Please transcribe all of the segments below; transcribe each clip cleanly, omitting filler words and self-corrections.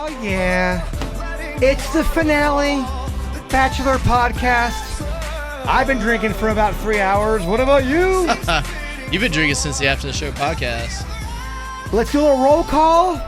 Oh, yeah. It's the finale, Bachelor Podcast. I've been drinking for about 3 hours. What about you? You've been drinking since the After the Show podcast. Let's do a roll call.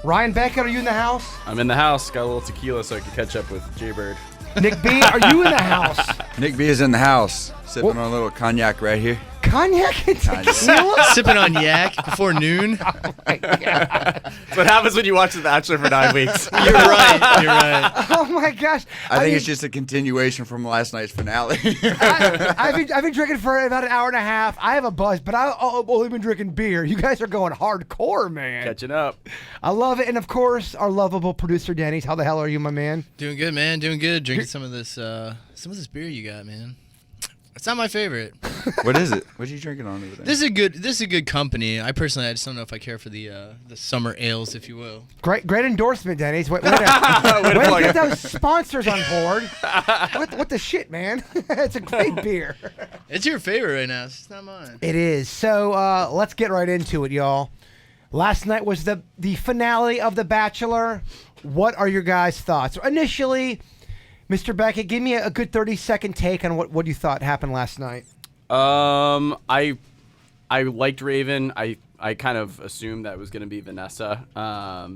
Ryan Beckett, are you in the house? I'm in the house. Got a little tequila so I can catch up with Jaybird. Nick B, are you in the house? Nick B is in the house, sipping on a little cognac right here. Cognac and tequila? Sipping on yak before noon. Oh my God. That's what happens when you watch The Bachelor for 9 weeks. You're right. You're right. Oh my gosh. I think it's just a continuation from last night's finale. I've been drinking for about an hour and a half. I have a buzz, but I've only been drinking beer. You guys are going hardcore, man. Catching up. I love it. And of course, our lovable producer, Denny's. How the hell are you, my man? Doing good, man. Doing good. Drinking some of this beer you got, man. It's not my favorite. What is it? What are you drinking on over there? This is a good company. I just don't know if I care for the summer ales, if you will. Great endorsement, Denny's. Way to get those sponsors on board. What the shit, man? It's a great beer. It's your favorite right now. It's not mine. It is. So let's get right into it, y'all. Last night was the finale of The Bachelor. What are your guys' thoughts? Initially, Mr. Beckett, give me a good 30-second take on what you thought happened last night. I liked Raven. I kind of assumed that was going to be Vanessa. A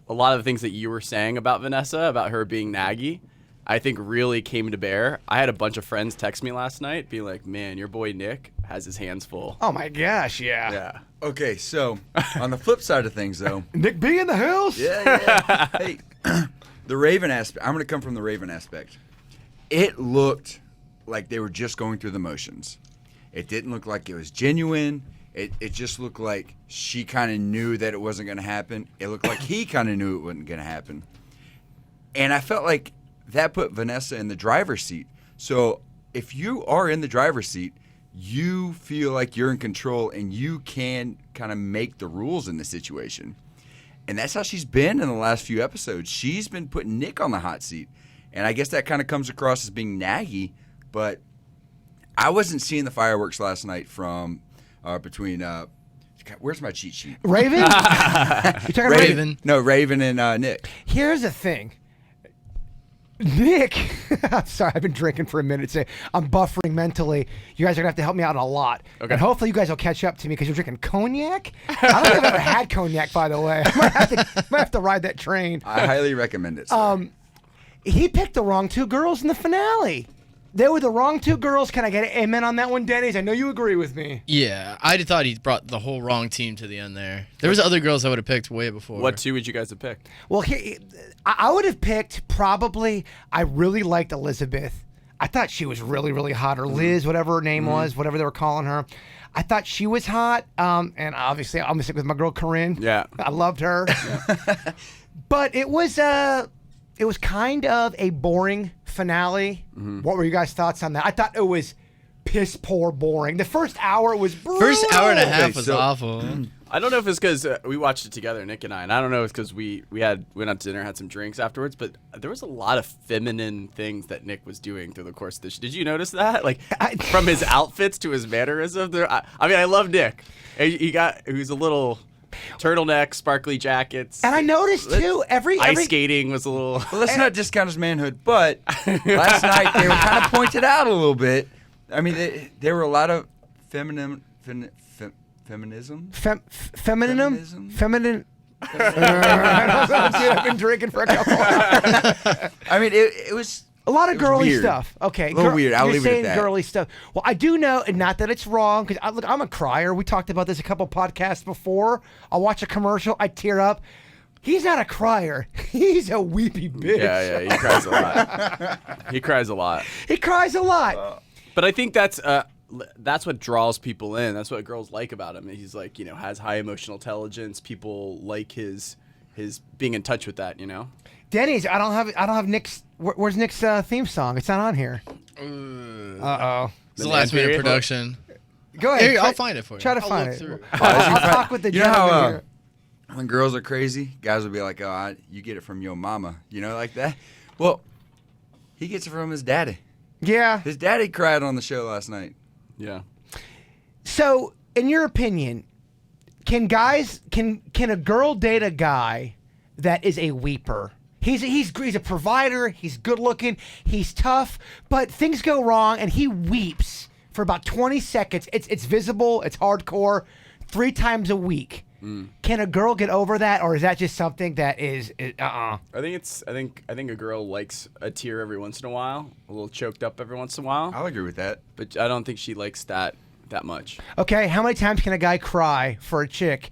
lot of the things that you were saying about Vanessa, about her being naggy, I think really came to bear. I had a bunch of friends text me last night being like, man, your boy Nick has his hands full. Oh my gosh, yeah. Yeah. Okay, so on the flip side of things, though. Nick B in the house? Yeah. Hey, the Raven aspect. I'm going to come from the Raven aspect. It looked like they were just going through the motions. It didn't look like it was genuine. It just looked like she kind of knew that it wasn't going to happen. It looked like he kind of knew it wasn't going to happen. And I felt like that put Vanessa in the driver's seat. So if you are in the driver's seat, you feel like you're in control and you can kind of make the rules in the situation. And that's how she's been in the last few episodes. She's been putting Nick on the hot seat. And I guess that kind of comes across as being naggy, but I wasn't seeing the fireworks last night from between where's my cheat sheet? Raven? You're talking Raven. No, Raven and Nick. Here's the thing. Nick, I'm sorry, I've been drinking for a minute, so I'm buffering mentally. You guys are going to have to help me out a lot. Okay. And hopefully you guys will catch up to me because you're drinking cognac. I don't think I've ever had cognac, by the way. I might have to ride that train. I highly recommend it. He picked the wrong two girls in the finale. They were the wrong two girls. Can I get an amen on that one, Denny's? I know you agree with me. Yeah, I thought he brought the whole wrong team to the end there. There was other girls I would have picked way before. What two would you guys have picked? Well, I would have picked probably, I really liked Elizabeth. I thought she was really, really hot. Or Liz, whatever her name was, whatever they were calling her. I thought she was hot. And obviously, I'm going to stick with my girl, Corinne. Yeah. I loved her. Yeah. But it was kind of a boring finale. Mm-hmm. What were you guys' thoughts on that? I thought it was piss poor boring. The first hour was brutal. First hour and a half was awful. I don't know if it's because we watched it together, Nick and I don't know if it's because we went out to dinner, had some drinks afterwards, but there was a lot of feminine things that Nick was doing through the course of this. Did you notice that? Like, from his outfits to his mannerism? I love Nick. He was a little turtleneck, sparkly jackets. And I noticed, too, every ice skating was a little... Well, let's not discount his manhood, but last night they were kind of pointed out a little bit. I mean, there were a lot of feminism? Feminine? I've been drinking for a couple hours. I mean, it was... A lot of girly weird. stuff. Okay. A little weird. I'll leave it at that. Girly stuff. Well, I do know, and not that it's wrong, because I'm a crier. We talked about this a couple podcasts before. I'll watch a commercial. I tear up. He's not a crier. He's a weepy bitch. Yeah, he cries a lot. He cries a lot. But I think that's what draws people in. That's what girls like about him. He's like, has high emotional intelligence. People like his being in touch with that, Denny's, I don't have Nick's. Where's Nick's theme song? It's not on here. Uh-oh. It's the last minute production. Go ahead. I'll find it for you. Try to find it. I'll talk with the gentleman here. When girls are crazy, guys will be like, "Oh, you get it from your mama," like that. Well, he gets it from his daddy. Yeah. His daddy cried on the show last night. Yeah. So, in your opinion, Can a girl date a guy that is a weeper? He's a provider. He's good looking. He's tough, but things go wrong, and he weeps for about 20 seconds. It's visible. It's hardcore. 3 times a week. Can a girl get over that, or is that just something that is I think a girl likes a tear every once in a while, a little choked up every once in a while. I'll agree with that. But I don't think she likes that much. Okay, how many times can a guy cry for a chick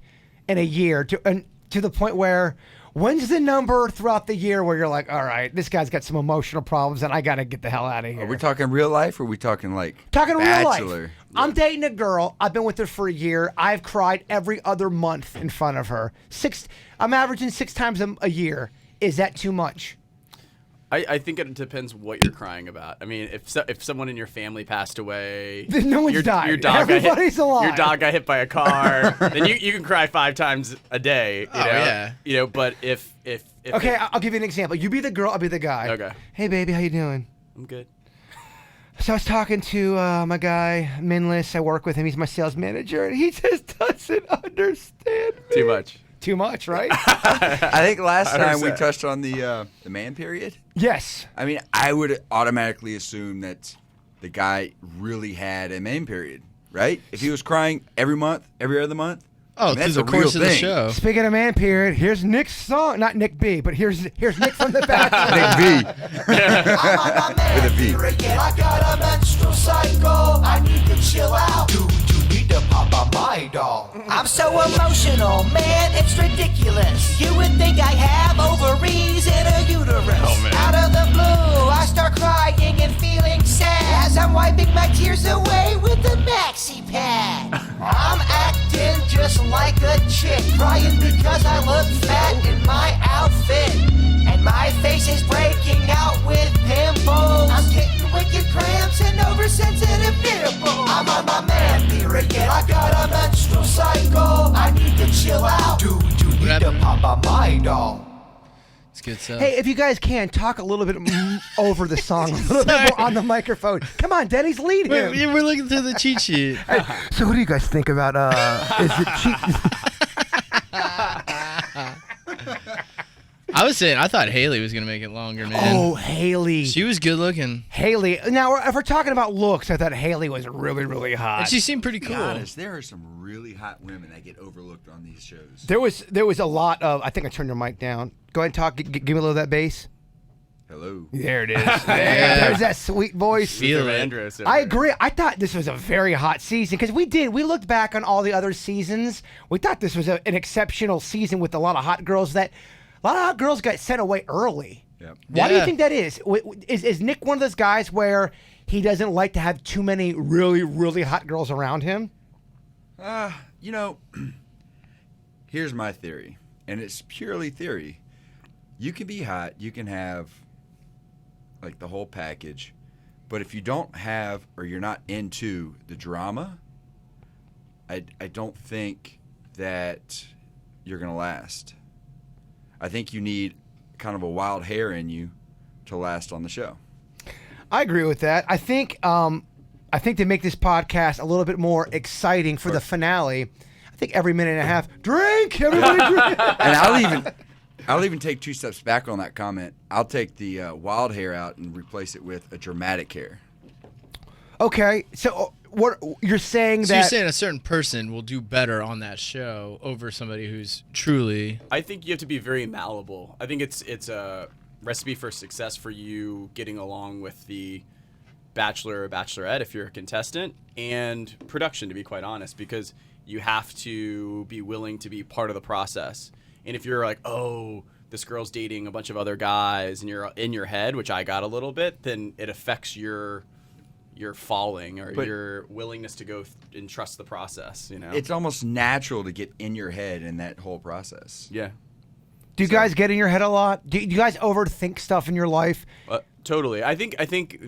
in a year to the point where when's the number throughout the year where you're like, all right, this guy's got some emotional problems and I got to get the hell out of here? Are we talking real life or are we talking like Talking Bachelor? real life. I'm dating a girl. I've been with her for a year. I've cried every other month in front of her. I'm averaging 6 times a year. Is that too much? I think it depends what you're crying about. I mean, if someone in your family passed away, Then no one's died. Your dog Everybody's alive. Your dog got hit by a car. Then you can cry 5 times a day. You know? Yeah. You know, but if Okay, I'll give you an example. You be the girl, I'll be the guy. Okay. Hey, baby, how you doing? I'm good. So I was talking to my guy, Minless. I work with him. He's my sales manager, and he just doesn't understand me. Too much. Too much, right? I think last time we 100%. touched on the man period. Yes. I mean, I would automatically assume that the guy really had a man period, right? If he was crying every month, every other month. Oh, I mean, through that's the a real course of the thing. show. Speaking of man period, here's Nick's song. Not Nick B, but here's Nick from the Bachelor. Nick V. I'm on my man With a V. period. I got a menstrual cycle. I need to chill out. Do you need to pop on my doll? I'm so emotional, man. It's ridiculous. You would think I have ovaries and a uterus. Oh, man. Out of the blue, I start crying and feeling sad as I'm wiping my tears away with a maxi pad. I'm acting just like a chick, crying because I look fat in my outfit. And my face is breaking out with pimples. I'm getting wicked cramps and oversensitive nipples. I'm on my man period. I got a menstrual cycle. I need to chill out. Do you need to happened? pop on my doll? It's good stuff. Hey, if you guys can, talk a little bit over the song, a little bit more on the microphone. Come on, Denny's lead him. We're looking through the cheat sheet. So what do you guys think about, is it cheap? I was saying, I thought Haley was going to make it longer, man. Oh, Haley. She was good looking. Haley. Now, if we're talking about looks, I thought Haley was really, really hot. And she seemed pretty To cool. be honest, there are some really hot women that get overlooked on these shows. There was a lot of. I think I turned your mic down. Go ahead and talk. Give me a little of that bass. Hello. There it is. There's that sweet voice. Feel Mr. it. Andros over I there. agree. I thought this was a very hot season because we looked back on all the other seasons. We thought this was an exceptional season with a lot of hot girls that. A lot of hot girls got sent away early. Yep. Why do you Yeah. think that is? Is Nick one of those guys where he doesn't like to have too many really, really hot girls around him? You know, here's my theory, and it's purely theory. You can be hot, you can have like the whole package, but if you don't have or you're not into the drama, I don't think that you're gonna last. I think you need kind of a wild hair in you to last on the show. I agree with that. I think to make this podcast a little bit more exciting for the finale, I think every minute and a half, drink, everybody drink. And I'll even take 2 steps back on that comment. I'll take the wild hair out and replace it with a dramatic hair. Okay, so what you're saying So that you're saying a certain person will do better on that show over somebody who's truly... I think you have to be very malleable. I think it's a recipe for success for you getting along with the Bachelor or Bachelorette if you're a contestant, and production, to be quite honest, because you have to be willing to be part of the process. And if you're like, oh, this girl's dating a bunch of other guys, and you're in your head, which I got a little bit, then it affects your falling or But- your willingness to go and trust the process, you know? It's almost natural to get in your head in that whole process. Yeah. do you guys get in your head a lot? Do you guys overthink stuff in your life? Totally. I think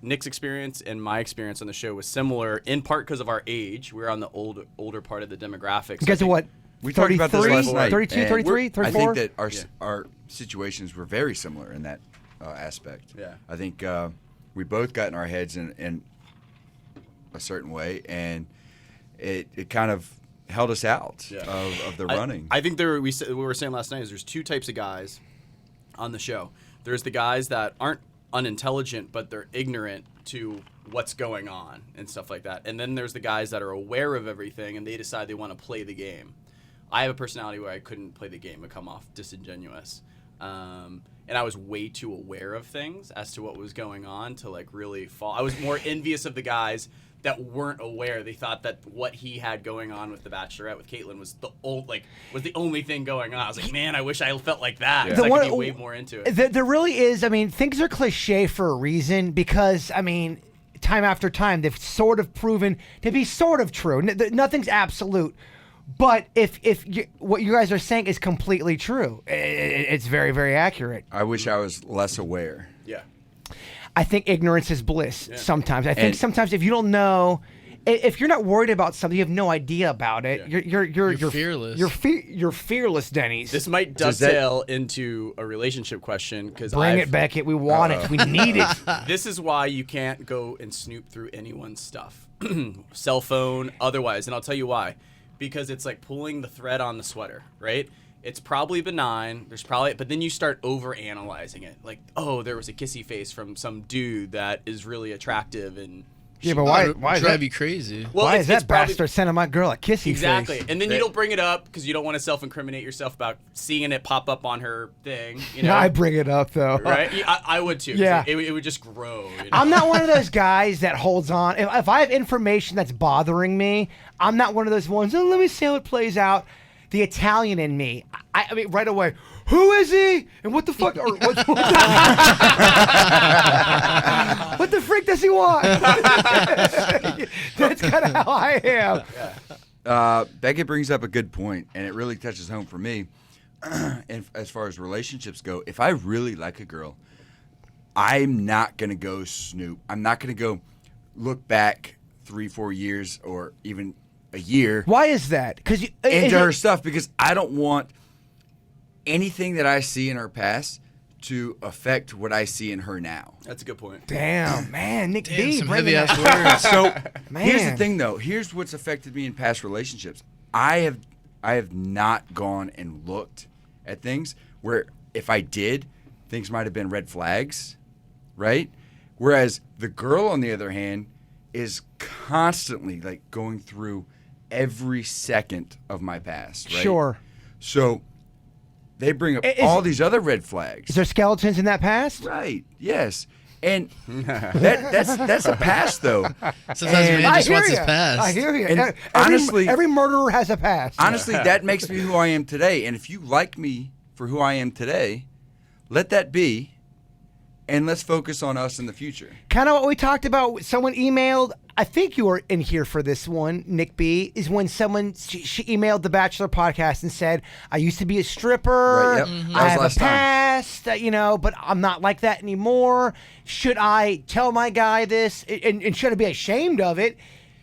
Nick's experience and my experience on the show was similar, in part because of our age. We're on the older part of the demographics. You guys are what? We talked about this 33, last night. 32, and 33, 34? I think that Yeah. our situations were very similar in that aspect. Yeah. I think we both got in our heads in a certain way, and it kind of held us out of the running. I think we were saying last night is there's two types of guys on the show. There's the guys that aren't unintelligent, but they're ignorant to what's going on and stuff like that. And then there's the guys that are aware of everything and they decide they want to play the game. I have a personality where I couldn't play the game and come off disingenuous. And I was way too aware of things as to what was going on to like really fall. I was more envious of the guys that weren't aware. They thought that what he had going on with the Bachelorette with Caitlyn was the only thing going on. I was like, man, I wish I felt like that. Yeah. I could be way more into it. There really is. I mean, things are cliche for a reason because, I mean, time after time, they've sort of proven to be sort of true. Nothing's absolute. But if what you guys are saying is completely true, it's very, very accurate. I wish I was less aware. Yeah. I think ignorance is bliss sometimes. I think sometimes if you don't know, if you're not worried about something, you have no idea about it. Yeah. You're fearless. You're fearless, Denny's. This might dovetail into a relationship question because bring it, Beckett. We want it. We need it. This is why you can't go and snoop through anyone's stuff, cell phone, otherwise, and I'll tell you why. Because it's like pulling the thread on the sweater, right? It's probably benign. But then you start over analyzing it. Like, oh, there was a kissy face from some dude that is really attractive and. Yeah, but why is drive that? you crazy? Well, why is that bastard sending my girl a kissy exactly. face? And then you don't bring it up because you don't want to self-incriminate yourself about seeing it pop up on her thing. You know? I bring it up though. Right? I would too. Yeah. It would just grow. You know? I'm not one of those guys that holds on. If I have information that's bothering me, I'm not one of those ones. Oh, let me see how it plays out. The Italian in me, I mean, right away. Who is he? And what the fuck? Or what the frick does he want? That's kind of how I am. Beckett brings up a good point, and it really touches home for me. And as far as relationships go, if I really like a girl, I'm not going to go snoop. I'm not going to go look back 3-4 years or even a year. Why is that? Because into her stuff, because I don't want anything that I see in her past to affect what I see in her now. That's a good point. Damn, man, Nick B. Some heavy ass words. So man. Here's the thing, though. Here's what's affected me in past relationships. I have not gone and looked at things where if I did, things might have been red flags, right? Whereas the girl, on the other hand, is constantly like going through every second of my past, right? Sure. So they bring up all these other red flags. Is there skeletons in that past? Right. Yes. And that's a past, though. Sometimes a man just wants his past. I hear you. And honestly, every murderer has a past. Honestly, that makes me who I am today. And if you like me for who I am today, let that be. And let's focus on us in the future. Kind of what we talked about. Someone emailed, I think you were in here for this one, Nick B, is when she emailed the Bachelor Podcast and said, I used to be a stripper. Right, yep. I have a past, but I'm not like that anymore. Should I tell my guy this? And should I be ashamed of it?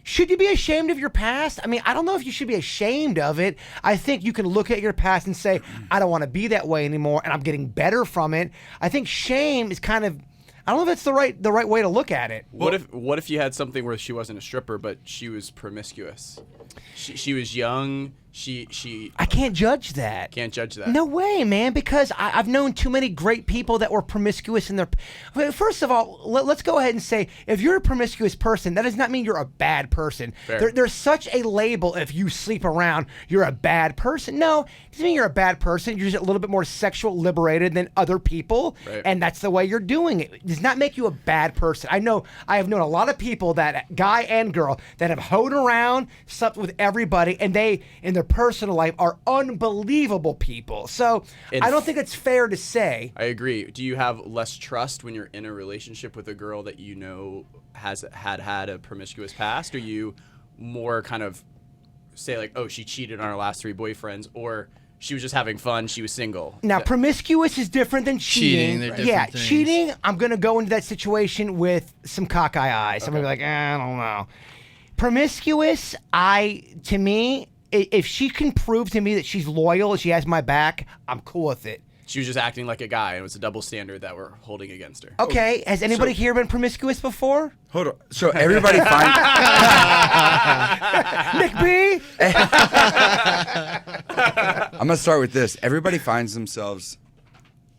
Should you be ashamed of your past? I mean, I don't know if you should be ashamed of it. I think you can look at your past and say, I don't want to be that way anymore, and I'm getting better from it. I think shame is kind of, I don't know if that's the right way to look at it. What if you had something where she wasn't a stripper, but she was promiscuous? She was young. She I can't judge that. Can't judge that. No way, man, because I've known too many great people that were promiscuous in their... First of all, let's go ahead and say, if you're a promiscuous person, that does not mean you're a bad person. There's such a label, if you sleep around, you're a bad person. No, it doesn't mean you're a bad person. You're just a little bit more sexual liberated than other people, and that's the way you're doing it. It does not make you a bad person. I have known a lot of people, that guy and girl, that have hoed around, slept with everybody, and they, in their personal life, are unbelievable people. So I don't think it's fair to say. I agree. Do you have less trust when you're in a relationship with a girl that you know has had a promiscuous past? Or you more kind of say like, oh, she cheated on her last 3 boyfriends, or she was just having fun, she was single? Now, promiscuous is different than cheating. They're different things. Cheating, I'm going to go into that situation with some cockeye eyes. Okay. I'm going to be like, I don't know. Promiscuous, to me, if she can prove to me that she's loyal and she has my back, I'm cool with it. She was just acting like a guy. It was a double standard that we're holding against her. Okay, has anybody here been promiscuous before? Hold on. So everybody finds Nick B? I'm gonna start with this. Everybody finds themselves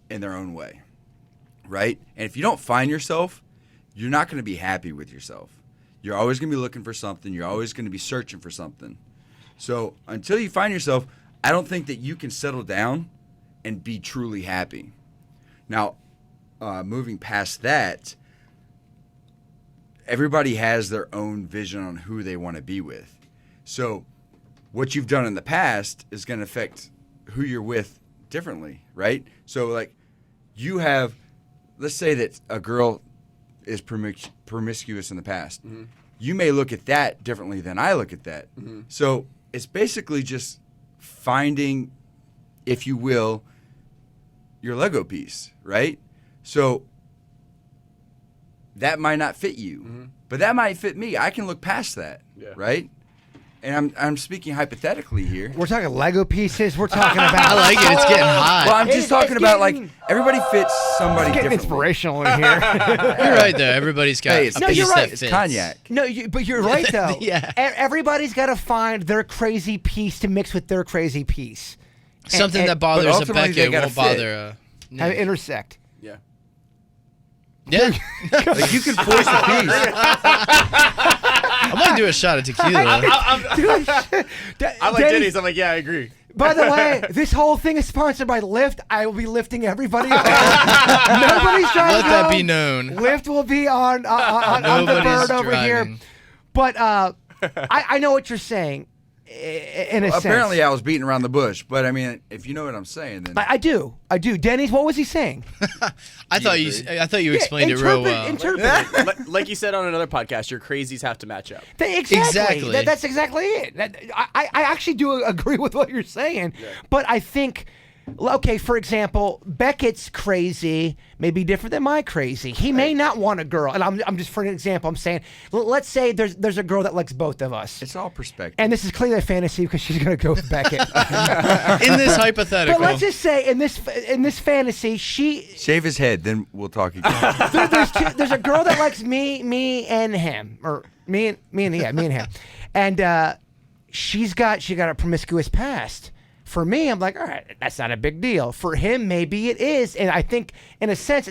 in their own way, right? And if you don't find yourself, you're not gonna be happy with yourself. You're always gonna be looking for something. You're always gonna be searching for something. So until you find yourself, I don't think that you can settle down and be truly happy. Now, moving past that, everybody has their own vision on who they want to be with. So what you've done in the past is going to affect who you're with differently, right? So like you have, let's say that a girl is promiscuous in the past. Mm-hmm. You may look at that differently than I look at that. Mm-hmm. So it's basically just finding, if you will, your Lego piece, right? So that might not fit you, but that might fit me. I can look past that, right? And I'm speaking hypothetically here. We're talking Lego pieces. We're talking about. I like it. It's getting hot. Well, I'm just talking about like everybody fits somebody It's getting differently. inspirational in here. You're right there. Everybody's got Hey, a no, piece you're that right. fits. It's cognac. No, but you're right though. Yeah. Everybody's got to find their crazy piece to mix with their crazy piece. Something that but bothers a ultimately they Beckett gotta won't fit. bother And Nick. intersect. Yeah. Yeah. Like you can force a piece. I'm gonna do a shot of tequila. Dude, I like Denny's. I'm like, yeah, I agree. By the way, this whole thing is sponsored by Lyft. I will be lifting everybody up. Nobody's driving. Let that home. be known. Lyft will be on the Nobody's bird over here. driving. But I know what you're saying. In a sense. Apparently, I was beating around the bush, but I mean, if you know what I'm saying, then I do. Denny's, what was he saying? I thought you explained it real well. Interpret it. Like you said on another podcast, your crazies have to match up. Exactly. That's exactly it. I actually do agree with what you're saying, but I think, okay, for example, Beckett's crazy may be different than my crazy. He may not want a girl, and I'm just for an example. I'm saying, let's say there's a girl that likes both of us, it's all perspective. and this is clearly a fantasy because she's gonna go with Beckett. In this hypothetical. But let's just say in this fantasy, Shave his head, then we'll talk again. there's a girl that likes me and him, or me and him, and she got a promiscuous past. For me, I'm like, all right, that's not a big deal. For him, maybe it is, and I think in a sense,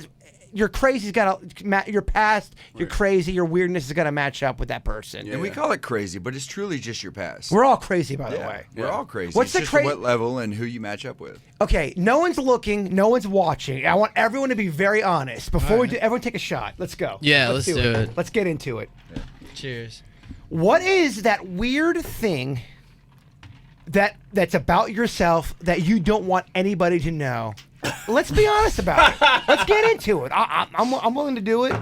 your crazy's got to your past, your crazy, your weirdness has got to match up with that person. And we call it crazy, but it's truly just your past. We're all crazy, by the way. We're all crazy. What's it's the just what level and who you match up with. Okay, no one's looking, no one's watching. I want everyone to be very honest. Before we do, everyone take a shot. Let's go. Yeah, let's do it. Let's get into it. Cheers. What is that weird thing that's about yourself that you don't want anybody to know? Let's be honest about it. Let's get into it. I'm willing to do it.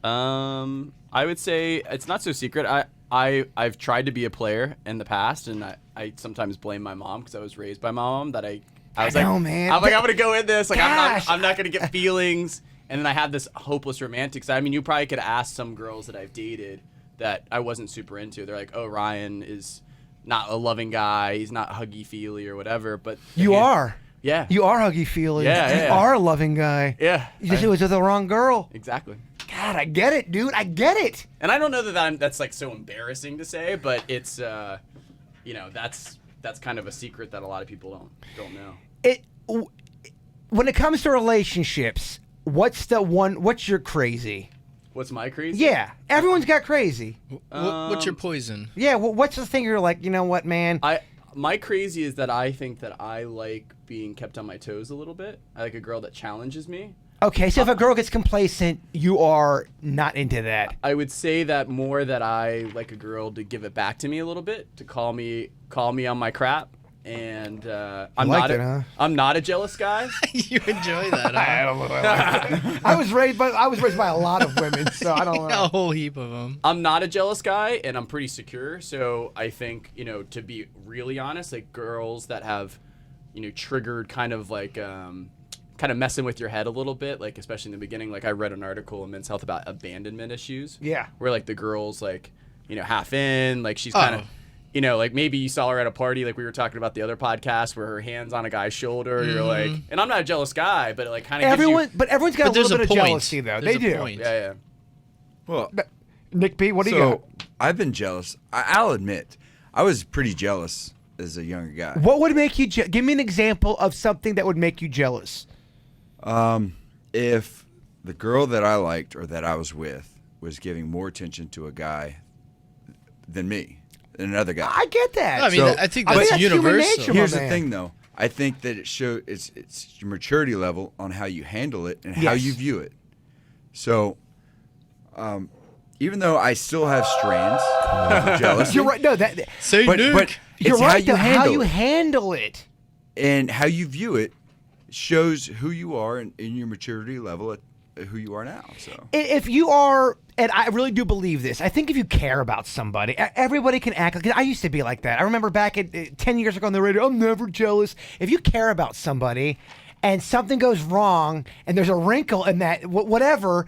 I would say it's not so secret. I've tried to be a player in the past, and I sometimes blame my mom because I was raised by my mom. That I was I know, like, man. I'm gonna go in this. Like Gosh. I'm not gonna get feelings. And then I had this hopeless romantic side. I mean, you probably could ask some girls that I've dated that I wasn't super into. They're like, oh, Ryan is not a loving guy. He's not huggy feely or whatever. But You are. Yeah. You are huggy feely. Yeah. You are a loving guy. Yeah. You just it was with the wrong girl. Exactly. God, I get it, dude. I get it. And I don't know that's like so embarrassing to say, but it's that's kind of a secret that a lot of people don't know. When it comes to relationships, what's your crazy? What's my crazy? Yeah, everyone's got crazy. What's your poison? Yeah, what's the thing you're like, you know what, man? My crazy is that I think that I like being kept on my toes a little bit. I like a girl that challenges me. Okay, so if a girl gets complacent, you are not into that. I would say that more that I like a girl to give it back to me a little bit, to call me on my crap. And I'm not a jealous guy. You enjoy that, huh? I don't know. I was raised by a lot of women, so I don't know. A whole heap of them. I'm not a jealous guy, and I'm pretty secure. So I think, to be really honest, like girls that have, triggered kind of like kind of messing with your head a little bit, like especially in the beginning. Like I read an article in Men's Health about abandonment issues. Yeah. Where like the girl's like, half in, like she's kind of you know, like maybe you saw her at a party, like we were talking about the other podcast, where her hand's on a guy's shoulder. You're like, and I'm not a jealous guy, but it like kind of everyone's got a little bit of point. jealousy though. There's they a do. point. Yeah. Well, Nick B, what do you got? I've been jealous. I'll admit, I was pretty jealous as a younger guy. What would make you? Give me an example of something that would make you jealous. If the girl that I liked or that I was with was giving more attention to a guy than me, than another guy. I get that. I mean, I think that's human universal. nature, Here's my the man. thing, though. I think that it's your maturity level on how you handle it and how Yes. you view it. So, even though I still have strands of jealousy, You're right. No, Say but Nick. you're it's right. how you though, how handle you it. handle it. And how you view it shows who you are in your maturity level at who you are now. So If you are, and I really do believe this, I think if you care about somebody, everybody can act like. I used to be like that. I remember back at 10 years ago on the radio, I'm never jealous. If you care about somebody, and something goes wrong, and there's a wrinkle in that, whatever,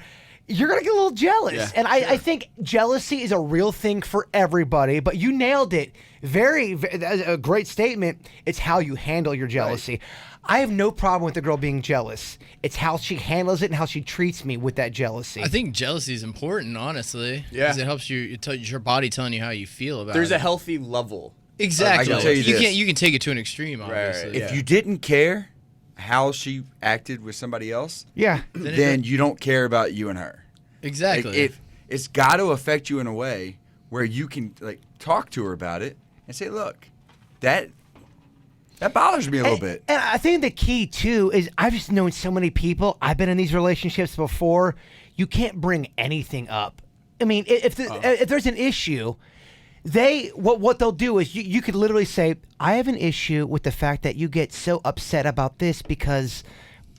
you're gonna get a little jealous. Yeah, and I think jealousy is a real thing for everybody. But you nailed it. That's a great statement. It's how you handle your jealousy. I have no problem with the girl being jealous. It's how she handles it and how she treats me with that jealousy. I think jealousy is important, honestly. Yeah. Because it helps you. Your body telling you how you feel about There's it. a healthy level. Exactly. I can tell you this. You can take it to an extreme, obviously. right. if Yeah. you didn't care how she acted with somebody else, yeah. then you don't care about you and her. Exactly. Like, it's got to affect you in a way where you can like talk to her about it and say, "Look, that bothers me a little bit." And I think the key too is I've just known so many people. I've been in these relationships before. You can't bring anything up. I mean, if there's an issue, what they'll do is you could literally say, "I have an issue with the fact that you get so upset about this because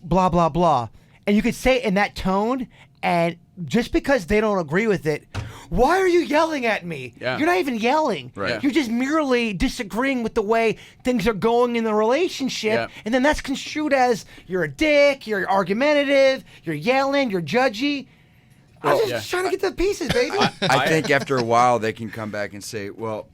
blah blah blah," and you could say it in that tone. And just because they don't agree with it, why are you yelling at me? Yeah. You're not even yelling. Right. You're just merely disagreeing with the way things are going in the relationship. Yeah. And then that's construed as you're a dick, you're argumentative, you're yelling, you're judgy. I'm just trying to get the pieces, baby. I think after a while they can come back and say, "Well,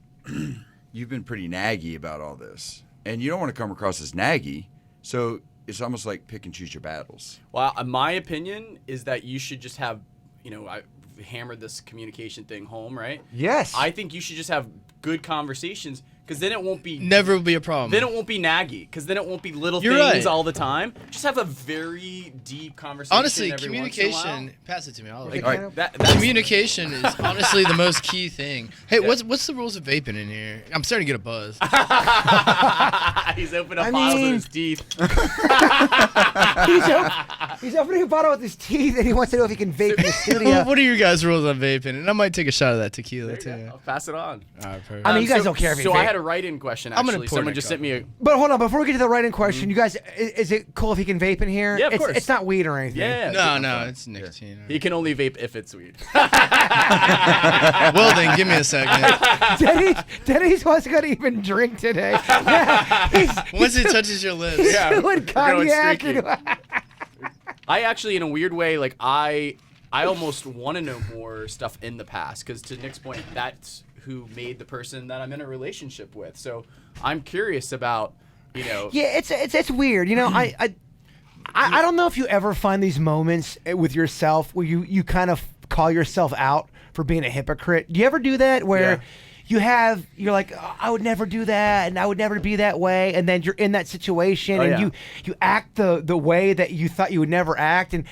you've been pretty naggy about all this, and you don't want to come across as naggy, so it's almost like pick and choose your battles." Well, my opinion is that you should just have, you know, I hammered this communication thing home, right? Yes. I think you should just have good conversations, because then it won't be Never will be a problem. Then it won't be naggy, because then it won't be little You're things right. all the time. Just have a very deep conversation. Honestly, every once in a while. communication. Pass it to me. Like, All right. that's Communication is honestly the most key thing. Hey, what's the rules of vaping in here? I'm starting to get a buzz. He's opening up I bottles mean- with his teeth. He's opening a bottle with his teeth and he wants to know if he can vape in the studio. What are your guys' rules on vaping? And I might take a shot of that tequila too. I'll pass it on. All right, perfect. I mean, you guys so, don't care if he So I vape. had a write-in question, I'm gonna actually. pour Someone Nick just up. sent me a... But hold on, before we get to the writing question, you guys, is it cool if he can vape in here? Yeah, of course. It's not weed or anything. Yeah. No, it's nicotine. He can only vape if it's weed. Well, then give me a second. Denny's wasn't going to even drink today. Yeah, Once it touches your lips. he's Yeah, doing we're going cognac. streaky. I actually, in a weird way, like I almost want to know more stuff in the past, because to Nick's point, that's who made the person that I'm in a relationship with. So I'm curious about, you know. Yeah, it's weird. You know, I don't know if you ever find these moments with yourself where you kind of call yourself out for being a hypocrite. Do you ever do that where you're like, oh, I would never do that and I would never be that way, and then you're in that situation and you act the way that you thought you would never act. And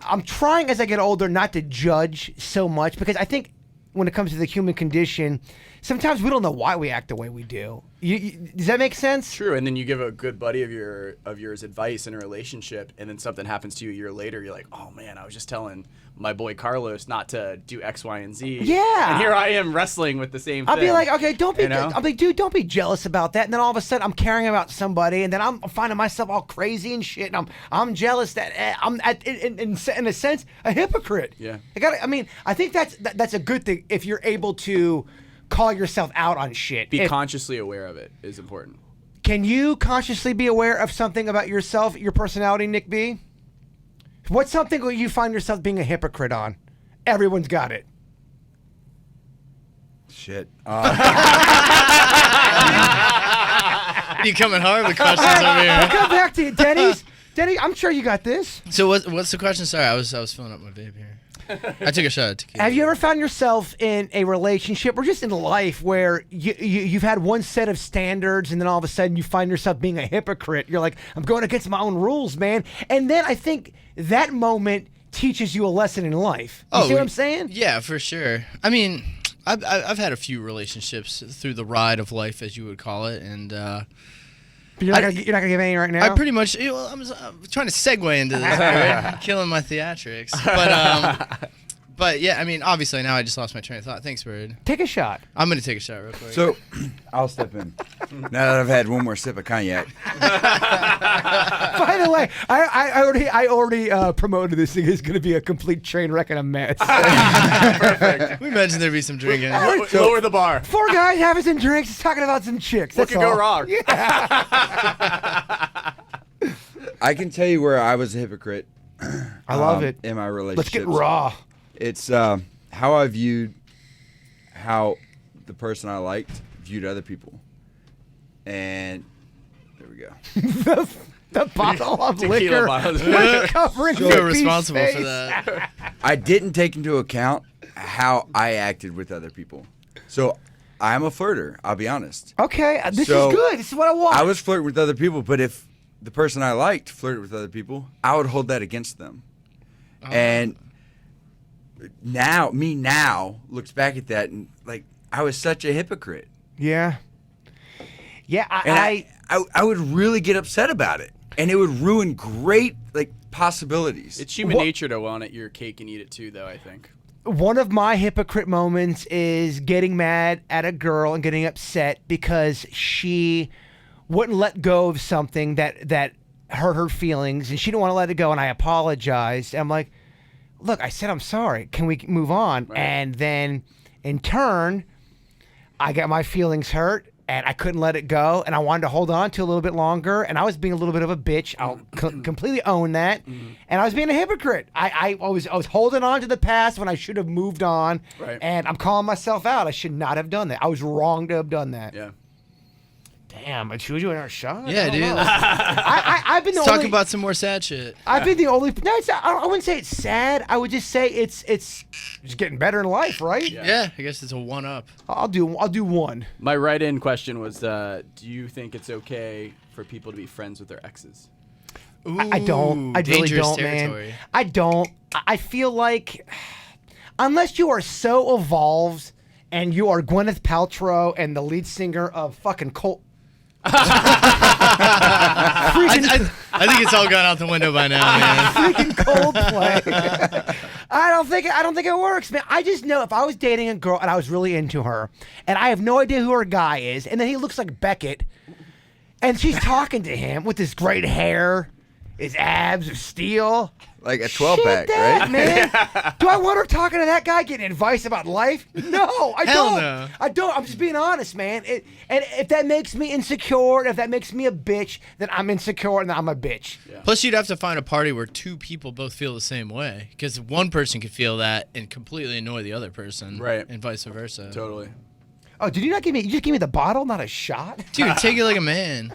I'm trying as I get older not to judge so much, because I think when it comes to the human condition, sometimes we don't know why we act the way we do. Does that make sense? True, and then you give a good buddy of yours advice in a relationship, and then something happens to you a year later. You're like, oh man, I was just telling my boy Carlos not to do X, Y, and Z. Yeah. And here I am wrestling with the same I'll thing. be like, okay, don't be. You know? I'll be, dude, don't be jealous about that. And then all of a sudden, I'm caring about somebody, and then I'm finding myself all crazy and shit, and I'm jealous that I'm in a sense a hypocrite. Yeah. I think that's a good thing if you're able to call yourself out on shit. Be consciously aware of it is important. Can you consciously be aware of something about yourself, your personality, Nick B? What's something where you find yourself being a hypocrite on? Everyone's got it. Shit. You coming hard with questions over We'll here? come back to you, Denny's. Denny, I'm sure you got this. So what's the question? Sorry, I was filling up my vape here. I took a shot at tequila. Have you ever found yourself in a relationship or just in life where you've had one set of standards and then all of a sudden you find yourself being a hypocrite? You're like, I'm going against my own rules, man. And then I think that moment teaches you a lesson in life. You see what I'm saying? Yeah, for sure. I mean, I've had a few relationships through the ride of life, as you would call it, and But you're not gonna give any right now. I pretty much. I'm trying to segue into this, right? Killing my theatrics, but yeah. I mean, obviously now I just lost my train of thought. Thanks, Bird. Take a shot. I'm gonna take a shot real quick. So, I'll step in. Now that I've had one more sip of cognac. By the way, I already promoted this thing. It's going to be a complete train wreck and a mess. Perfect. we mentioned there'd be some drinking. Lower the bar. Four guys having some drinks, talking about some chicks. What That's could go all. wrong? I can tell you where I was a hypocrite. I love it. In my relationship. Let's get raw. It's how I viewed how the person I liked viewed other people. And there we go. The bottle of Tequila liquor bottles. covering You're Mickey's responsible face. for that. I didn't take into account how I acted with other people. So I'm a flirter, I'll be honest. Okay, this So, is good. This is what I want. I was flirting with other people, but if the person I liked flirted with other people, I would hold that against them. And now looks back at that and like I was such a hypocrite. Yeah. Yeah, And I would really get upset about it. And it would ruin great like possibilities. It's human What- nature to want it your cake and eat it too, though, I think. one of my hypocrite moments is getting mad at a girl and getting upset because she wouldn't let go of something that hurt her feelings, and she didn't want to let it go, and I apologized. And I'm like, look, I said I'm sorry. Can we move on? Right. And then in turn, I got my feelings hurt, and I couldn't let it go, and I wanted to hold on to a little bit longer, and I was being a little bit of a bitch. I'll completely own that, and I was being a hypocrite. I was holding on to the past when I should have moved on, Right. and I'm calling myself out. I should not have done that. I was wrong to have done that. Yeah. Damn, but should you in our shot? Yeah, I don't dude. know. Let's I've been the talk only. about some more sad shit. I've been the only. No, it's not, I wouldn't say it's sad. I would just say it's just getting better in life, right? Yeah, I guess it's a one-up. I'll do one. My write-in question was, do you think it's okay for people to be friends with their exes? I don't. I really dangerous don't, territory. man. I don't. I feel like unless you are so evolved and you are Gwyneth Paltrow and the lead singer of fucking Colt. I think it's all gone out the window by now, man. Freaking Coldplay. I don't think it works, man. I just know if I was dating a girl and I was really into her, and I have no idea who her guy is, and then he looks like Beckett, and she's talking to him with his great hair, his abs of steel. Like a 12-pack, that, right? man. Do I want her talking to that guy getting advice about life? No, I Hell don't. no. I don't. I'm just being honest, man. And if that makes me insecure, if that makes me a bitch, then I'm insecure and I'm a bitch. Yeah. Plus, you'd have to find a party where two people both feel the same way, because one person could feel that and completely annoy the other person, Right. And vice versa. Totally. Oh, did you not give me? You just give me the bottle, not a shot? Dude, take it like a man.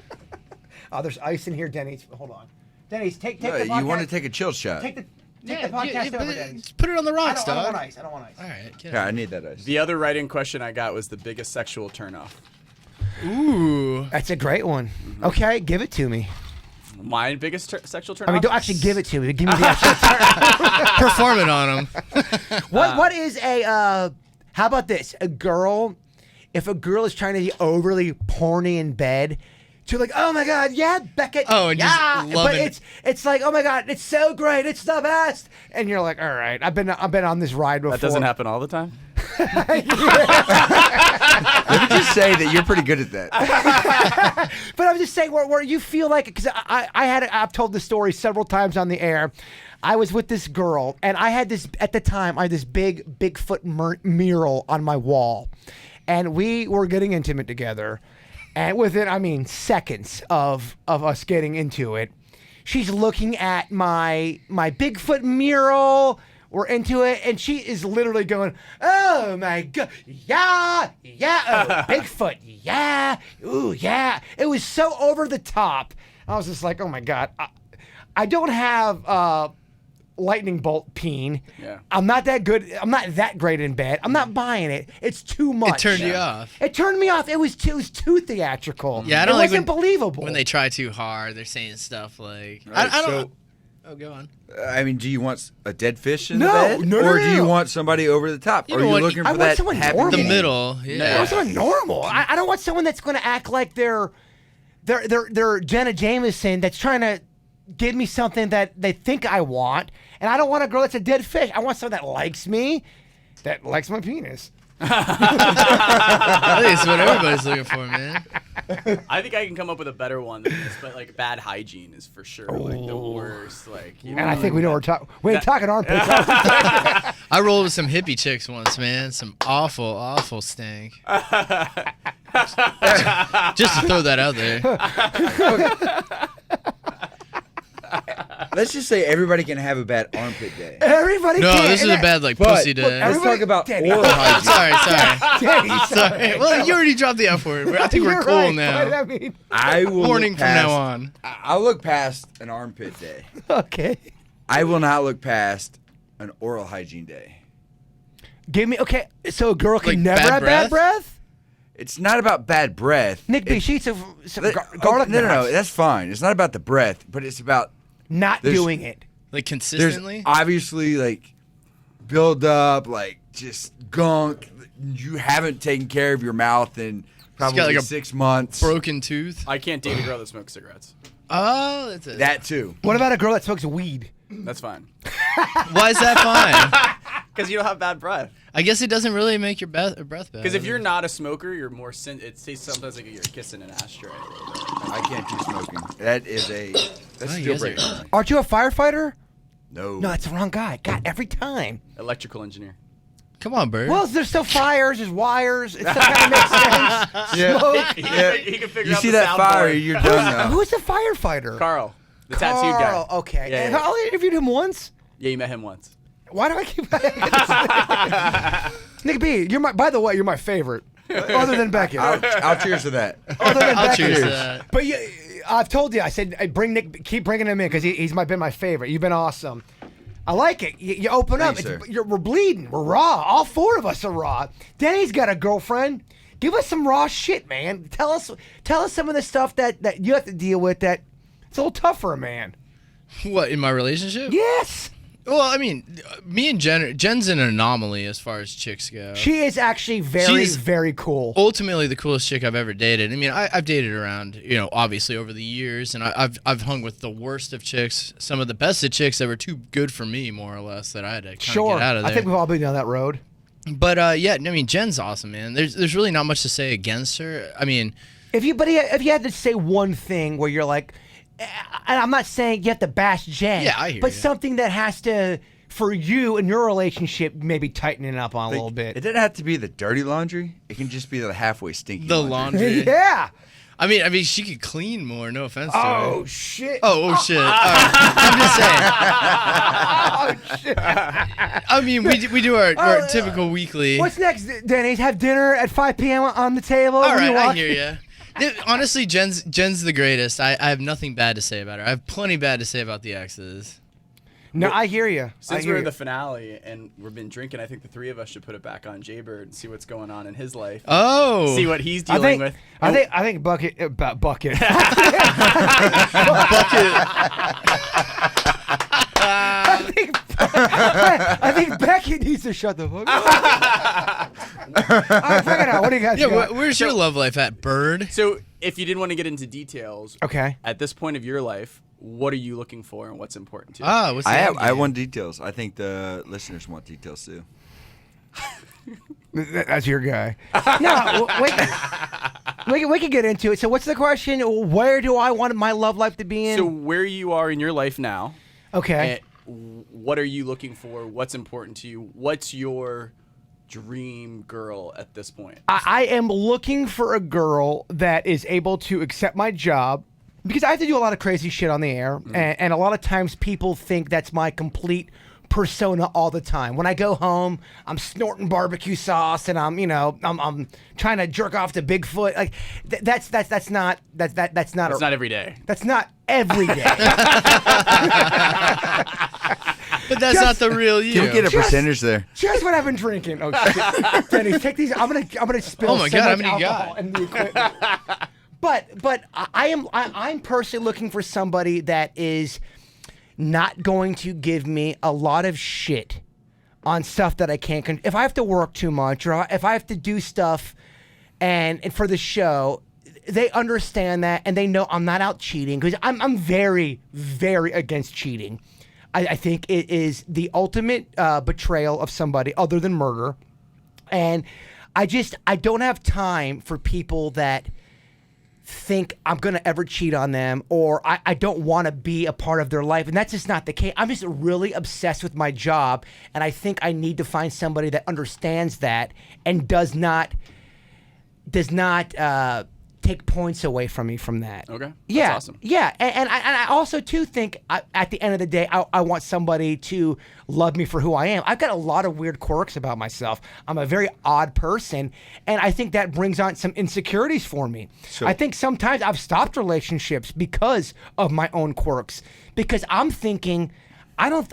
Oh, there's ice in here, Denny's. Hold on, Denny's. Take No, the podcast. you want to take a chill shot? Take the podcast but over, Denny's. just put it on the I rocks, don't dog. want ice. I don't want ice. All right, get Yeah, I it. need that ice. The other write-in question I got was the biggest sexual turnoff. Ooh. That's a great one. Okay, give it to me. My biggest sexual turnoff? I mean, don't actually give it to me. Give me the actual. Perform it on him. What is a? How about this? A girl. If a girl is trying to be overly porny in bed, to like, oh my god, yeah, Beckett. Oh, and just yeah, but loving it's like, oh my god, it's so great, it's the best, and you're like, all right, I've been on this ride before. That doesn't happen all the time? Let me just say that you're pretty good at that. But I'm just saying where you feel like, because I've told this story several times on the air. I was with this girl, and I had this at the time. I had this big Bigfoot mural on my wall, and we were getting intimate together. And within, I mean, seconds of us getting into it, she's looking at my Bigfoot mural We're into it, and she is literally going, "Oh my god, yeah, oh, Bigfoot, yeah, ooh, yeah." It was so over the top. I was just like, "Oh my god, I don't have lightning bolt peen. Yeah. I'm not that good. I'm not that great in bed. I'm not buying it. It's too much." It turned you off. It turned me off. It was too theatrical. Yeah, I don't it like wasn't believable. when they try too hard. They're saying stuff like, Right, I don't. so- Oh, go on. I mean, do you want a dead fish in No, the bed? no, or no, do you no. want somebody over the top? You Or are know you what? looking I for want that someone happy normal. The ending? middle. I Yeah. want someone normal. I don't want someone that's going to act like they're Jenna Jameson that's trying to give me something that they think I want. And I don't want a girl that's a dead fish. I want someone that likes me, that likes my penis. I think it's what everybody's looking for, man. I think I can come up with a better one than this, but like bad hygiene is for sure like the worst. Like, you And I think we know we're talking. We ain't talking armpits. I rolled with some hippie chicks once, man. Some awful stank. Just to throw that out there. Let's just say everybody can have a bad armpit day. Everybody No, can't. this is a bad like But- pussy day. Let's everybody- talk about Danny. oral hygiene. Sorry. Sorry. Well, you already dropped the F word. I think we're You're cool right, now. but I mean, I will Warning look from past, now on. I'll look past an armpit day. okay. I will not look past an oral hygiene day. Give me okay. So a girl can Like never bad have bad breath. It's not about bad breath. Nick B. It- Sheets of some Let- garlic. No, knots. that's fine. It's not about the breath, but it's about Not there's- doing it. Like there's consistently. obviously like build up, like just gunk. You haven't taken care of your mouth in probably like a 6 months. Broken tooth. I can't date a girl that smokes cigarettes. Oh, that's it. That too. What about a girl that smokes weed? That's fine. Why is that fine? Because you don't have bad breath. I guess it doesn't really make your breath bad. Because if you're not a smoker, you're more it tastes sometimes like you're kissing an ashtray. I can't do smoking. That's Oh, a you deal guys breaker. are- Aren't you a firefighter? No. No, that's the wrong guy. God, every time. Electrical engineer. Come on, Bird. Well, there's still fires, there's wires. It still kind of makes sense. Yeah. Smoke. Yeah. He can figure You out see the that fire, soundboard. you're done now. Who's the firefighter? Carl, the tattooed guy. Carl, okay. Yeah, And yeah. I only interviewed him once. Yeah, you met him once. Why do I keep Nick B, you're my. By the way, you're my favorite, other than Beckett. I'll cheers to that. Other than I'll Beckett. cheers to that. But yeah, I've told you. I said bring Nick. Keep bringing him in because he's been my favorite. You've been awesome. I like it. You open up. Thanks, sir. We're bleeding. We're raw. All four of us are raw. Danny's got a girlfriend. Give us some raw shit, man. Tell us some of the stuff that you have to deal with that it's a little tough for a man. What, in my relationship? Yes. Well, I mean, me and Jen's an anomaly as far as chicks go. She is actually very, She's- very cool. Ultimately the coolest chick I've ever dated. I mean, I've dated around, obviously over the years, and I've hung with the worst of chicks, some of the best of chicks that were too good for me, more or less, that I had to kind Sure. of get out of there. I think we've all been down that road. But yeah, I mean, Jen's awesome, man. There's really not much to say against her. I mean, If you had to say one thing where you're like, and I'm not saying you have to bash Jen, Yeah, I hear but ya. something that has to, for you and your relationship, maybe tighten it up on a Like, little It bit. doesn't have to be the dirty laundry. It can just be the halfway stinky the laundry. laundry. Yeah. I mean, she could clean more. No offense to her. Oh shit. Oh shit! All right. I'm just saying. Oh shit. I mean, we do our typical weekly. What's next, Denny's? Have dinner at 5 p.m. on the table. All when you right, I walk- hear you. Honestly, Jen's the greatest. I have nothing bad to say about her. I have plenty bad to say about the exes. No, I hear you. Since we're in the finale and we've been drinking, I think the three of us should put it back on Jaybird and see what's going on in his life. Oh, See what he's I dealing think, with. I think Bucket. Bucket. I think Becky needs to shut the fuck up. All right, bring it out. What do you guys yeah. got? Where's your love life at, Bird? So, if you didn't want to get into details, Okay. at this point of your life, what are you looking for and what's important to you? What's the I end game? want details. I think the listeners want details too. That's your guy. No, we can get into it. So, what's the question? Where do I want my love life to be in? So, where you are in your life now, Okay. and what are you looking for? What's important to you? What's your dream girl at this point? I am looking for a girl that is able to accept my job because I have to do a lot of crazy shit on the air, and a lot of times people think that's my complete persona all the time. When I go home, I'm snorting barbecue sauce and I'm trying to jerk off to Bigfoot. Like that's not every day. That's not every day. But that's not the real you. Can we get a percentage there? Just what I've been drinking. Oh shit. Denny, take these. I'm gonna spill Oh my so God, much how many you alcohol got? in the equipment. But I'm personally looking for somebody that is not going to give me a lot of shit on stuff that I can't if I have to work too much or if I have to do stuff and for the show, they understand that and they know I'm not out cheating because I'm very, very against cheating. I think it is the ultimate betrayal of somebody other than murder. And I don't have time for people that think I'm going to ever cheat on them or I don't want to be a part of their life. And that's just not the case. I'm just really obsessed with my job. And I think I need to find somebody that understands that and does not take points away from me from that. Okay. That's Yeah. awesome. Yeah. And I also, too, think at the end of the day, I want somebody to love me for who I am. I've got a lot of weird quirks about myself. I'm a very odd person. And I think that brings on some insecurities for me. So- I think sometimes I've stopped relationships because of my own quirks. Because I'm thinking, I don't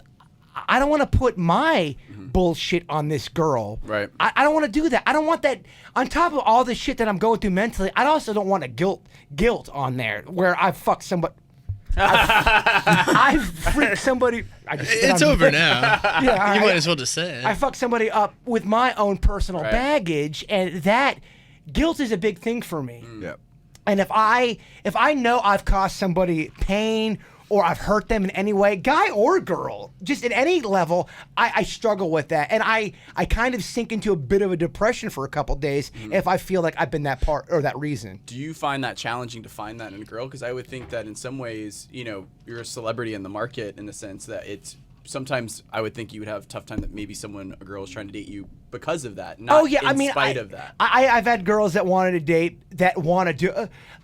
want to put my bullshit on this girl. Right. I don't want to do that. I don't want that. On top of all the shit that I'm going through mentally, I also don't want a guilt on there where I fucked somebody. I freaked somebody. It's over now. Yeah, You might as well just say it. I fucked somebody up with my own personal Right. baggage, and that guilt is a big thing for me. Yep. And if I know I've caused somebody pain or I've hurt them in any way, guy or girl, just at any level, I struggle with that. And I kind of sink into a bit of a depression for a couple days if I feel like I've been that part or that reason. Do you find that challenging to find that in a girl? Because I would think that in some ways, you're a celebrity in the market in the sense that it's sometimes I would think you would have a tough time that maybe a girl is trying to date you because of that. Not in spite of that. I've had girls that wanted to date that want to do.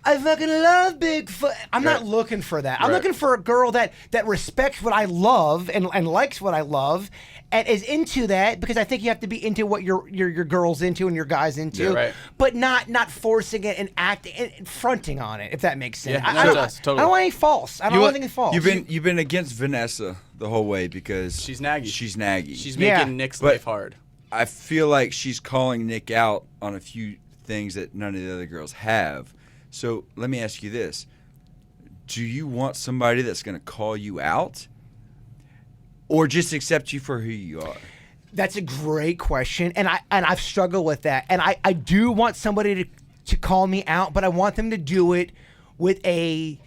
I fucking love Bigfoot. I'm not looking for that. I'm Right. looking for a girl that respects what I love and likes what I love and is into that because I think you have to be into what your girl's into and your guy's into, Yeah, right. but not forcing it and acting and fronting on it. If that makes sense. Yeah, I no, it don't, does, totally. I don't want any false. I don't want anything false. You've been against Vanessa the whole way because She's naggy. She's naggy. She's Yeah. making Nick's But- life hard. I feel like she's calling Nick out on a few things that none of the other girls have. So let me ask you this. Do you want somebody that's going to call you out or just accept you for who you are? That's a great question, and I've struggled with that. And I do want somebody to call me out, but I want them to do it with a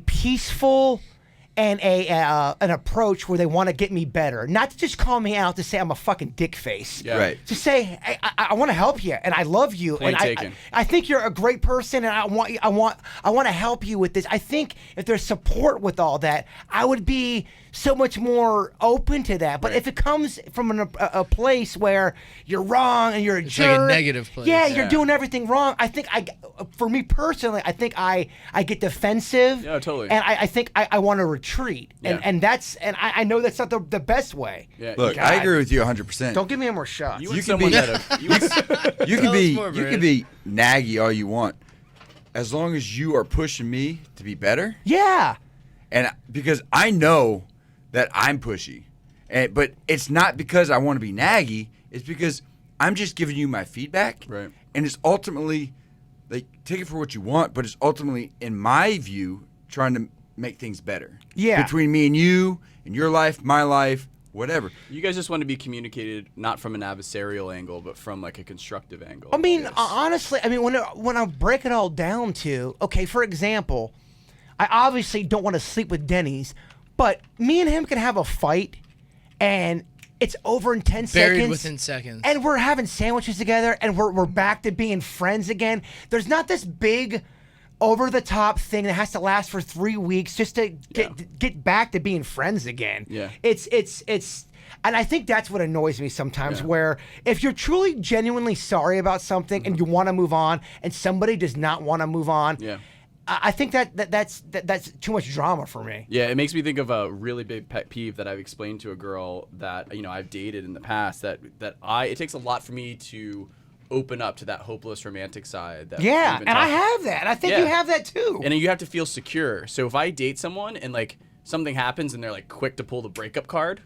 peaceful and an approach where they want to get me better, not to just call me out to say I'm a fucking dick face. Yeah. Right. To say, hey, I want to help you and I love you Point and taken. I think you're a great person and I want to help you with this. I think if there's support with all that, I would be so much more open to that. But Right. if it comes from a place where you're wrong and you're a It's jerk, like a negative place. yeah, Yeah. you're doing everything wrong. I think for me personally, I think I get defensive. Yeah, totally. And I think I want to retreat, Yeah. and I know that's not the best way. Yeah. Look, God. I agree with you 100%. Don't give me any more shots. You You want can someone be- that You can Tell be us more, you Brandon. can be naggy all you want, as long as you are pushing me to be better. Yeah. And because I know that I'm pushy, but it's not because I want to be naggy. It's because I'm just giving you my feedback, Right. And it's ultimately like take it for what you want, but it's ultimately, in my view, trying to make things better. Yeah. Between me and you, and your life, my life, whatever. You guys just want to be communicated not from an adversarial angle, but from like a constructive angle. I mean, Yes. honestly, when I break it all down to, okay, for example, I obviously don't want to sleep with Denny's, but me and him can have a fight, and it's over in 10 Buried seconds. within seconds. And we're having sandwiches together, and we're back to being friends again. There's not this big, over-the-top thing that has to last for 3 weeks just to get back to being friends again. Yeah. It's and I think that's what annoys me sometimes, Yeah. where if you're truly genuinely sorry about something and you want to move on, and somebody does not want to move on, Yeah. I think that's too much drama for me. Yeah, it makes me think of a really big pet peeve that I've explained to a girl that I've dated in the past. It takes a lot for me to open up to that hopeless romantic side. That Yeah, and I have that. I think you have that too. And you have to feel secure. So if I date someone and like something happens and they're like quick to pull the breakup card,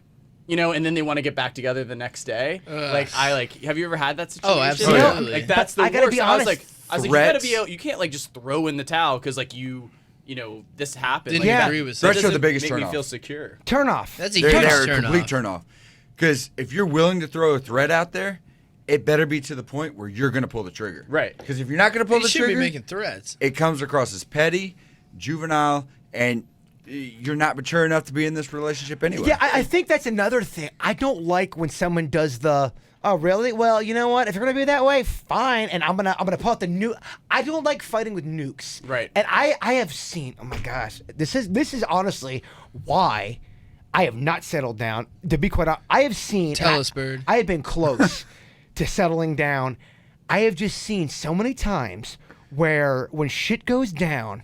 and then they want to get back together the next day. Have you ever had that situation? Oh, absolutely. Like that's the I gotta worst. be honest. I was like, you gotta be able, you can't like just throw in the towel because like this happened. Didn't like, agree with Threats that. are the biggest make turn me off. feel secure. Turn off. That's a They're huge a turn complete off. turn off. Because if you're willing to throw a threat out there, it better be to the point where you're going to pull the trigger. Right. Because if you're not going to pull You the should trigger, be making threats. it comes across as petty, juvenile, and you're not mature enough to be in this relationship anyway. Yeah, I think that's another thing. I don't like when someone does the, oh really? Well, you know what? If you're gonna be that way, fine. And I'm gonna pull out the nuke. I don't like fighting with nukes. Right. And I have seen. Oh my gosh, this is honestly why I have not settled down. To be quite honest, I have seen. Tell us, Bird. I have been close to settling down. I have just seen so many times where when shit goes down.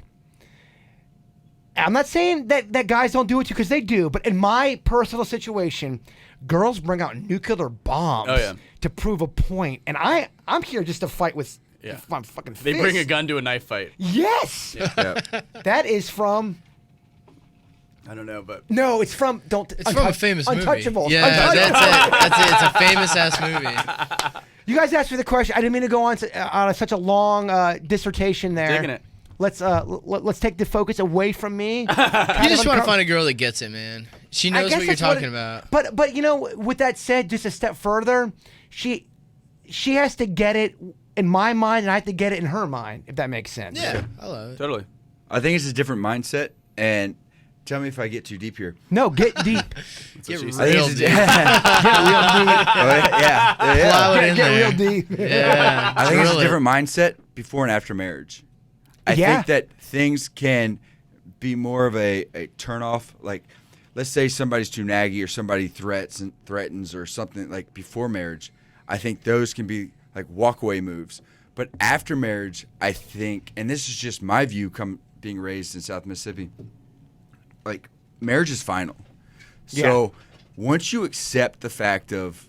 I'm not saying that guys don't do it too, because they do, but in my personal situation, girls bring out nuclear bombs to prove a point, and I'm here just to fight with my fucking fist. They bring a gun to a knife fight. Yes! That is from... I don't know, but... No, it's from... It's from a famous movie. Untouchables. Yeah, that's it. It's a famous-ass movie. You guys asked me the question. I didn't mean to go on such a long dissertation there. Digging it. Let's take the focus away from me. You just want to find a girl that gets it, man. She knows what you're talking about. But with that said, just a step further, she has to get it in my mind, and I have to get it in her mind, if that makes sense. Yeah, I love it. Totally. I think it's a different mindset, and tell me if I get too deep here. No, get deep. Get she real said. deep. Plow it in Get there. real deep. Yeah, I think it's a drill it. different mindset before and after marriage. I think that things can be more of a turn off. Like, let's say somebody's too naggy or somebody threatens or something like before marriage. I think those can be like walkaway moves. But after marriage, I think, and this is just my view, being raised in South Mississippi, like marriage is final. So once you accept the fact of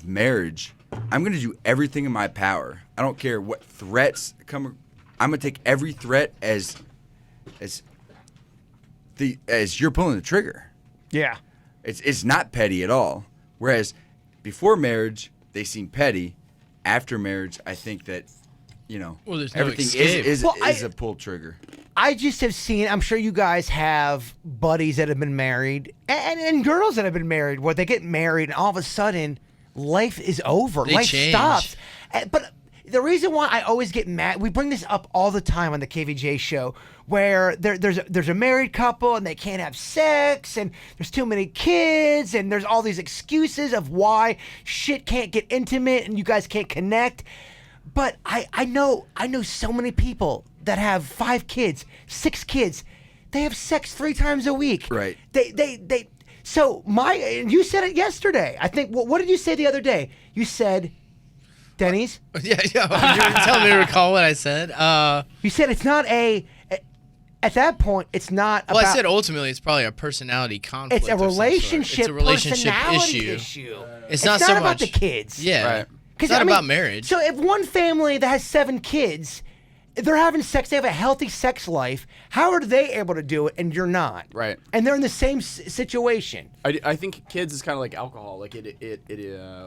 marriage, I'm going to do everything in my power. I don't care what threats come. I'm going to take every threat as you're pulling the trigger. Yeah. It's not petty at all. Whereas before marriage, they seem petty. After marriage, I think that, Well, there's no everything escape. is Well, a pull trigger. I just have seen, I'm sure you guys have buddies that have been married and girls that have been married where they get married and all of a sudden life is over. They life change. stops. But the reason why I always get mad, we bring this up all the time on the KVJ show, where there's a married couple and they can't have sex and there's too many kids and there's all these excuses of why shit can't get intimate and you guys can't connect. But I know so many people that have 5 kids, 6 kids. They have sex 3 times a week. Right. So you said it yesterday. I think, what did you say the other day? You said, Denny's? Yeah. You tell me to recall what I said. You said it's not at that point, it's not Well, about... I said ultimately it's probably a personality conflict. It's a of some sort. relationship, It's a relationship personality issue. It's not not so about much the kids. Yeah. Right. It's not about marriage. So if one family that has 7 kids, they're having sex, they have a healthy sex life, how are they able to do it and you're not? Right. And they're in the same situation. I think kids is kind of like alcohol, like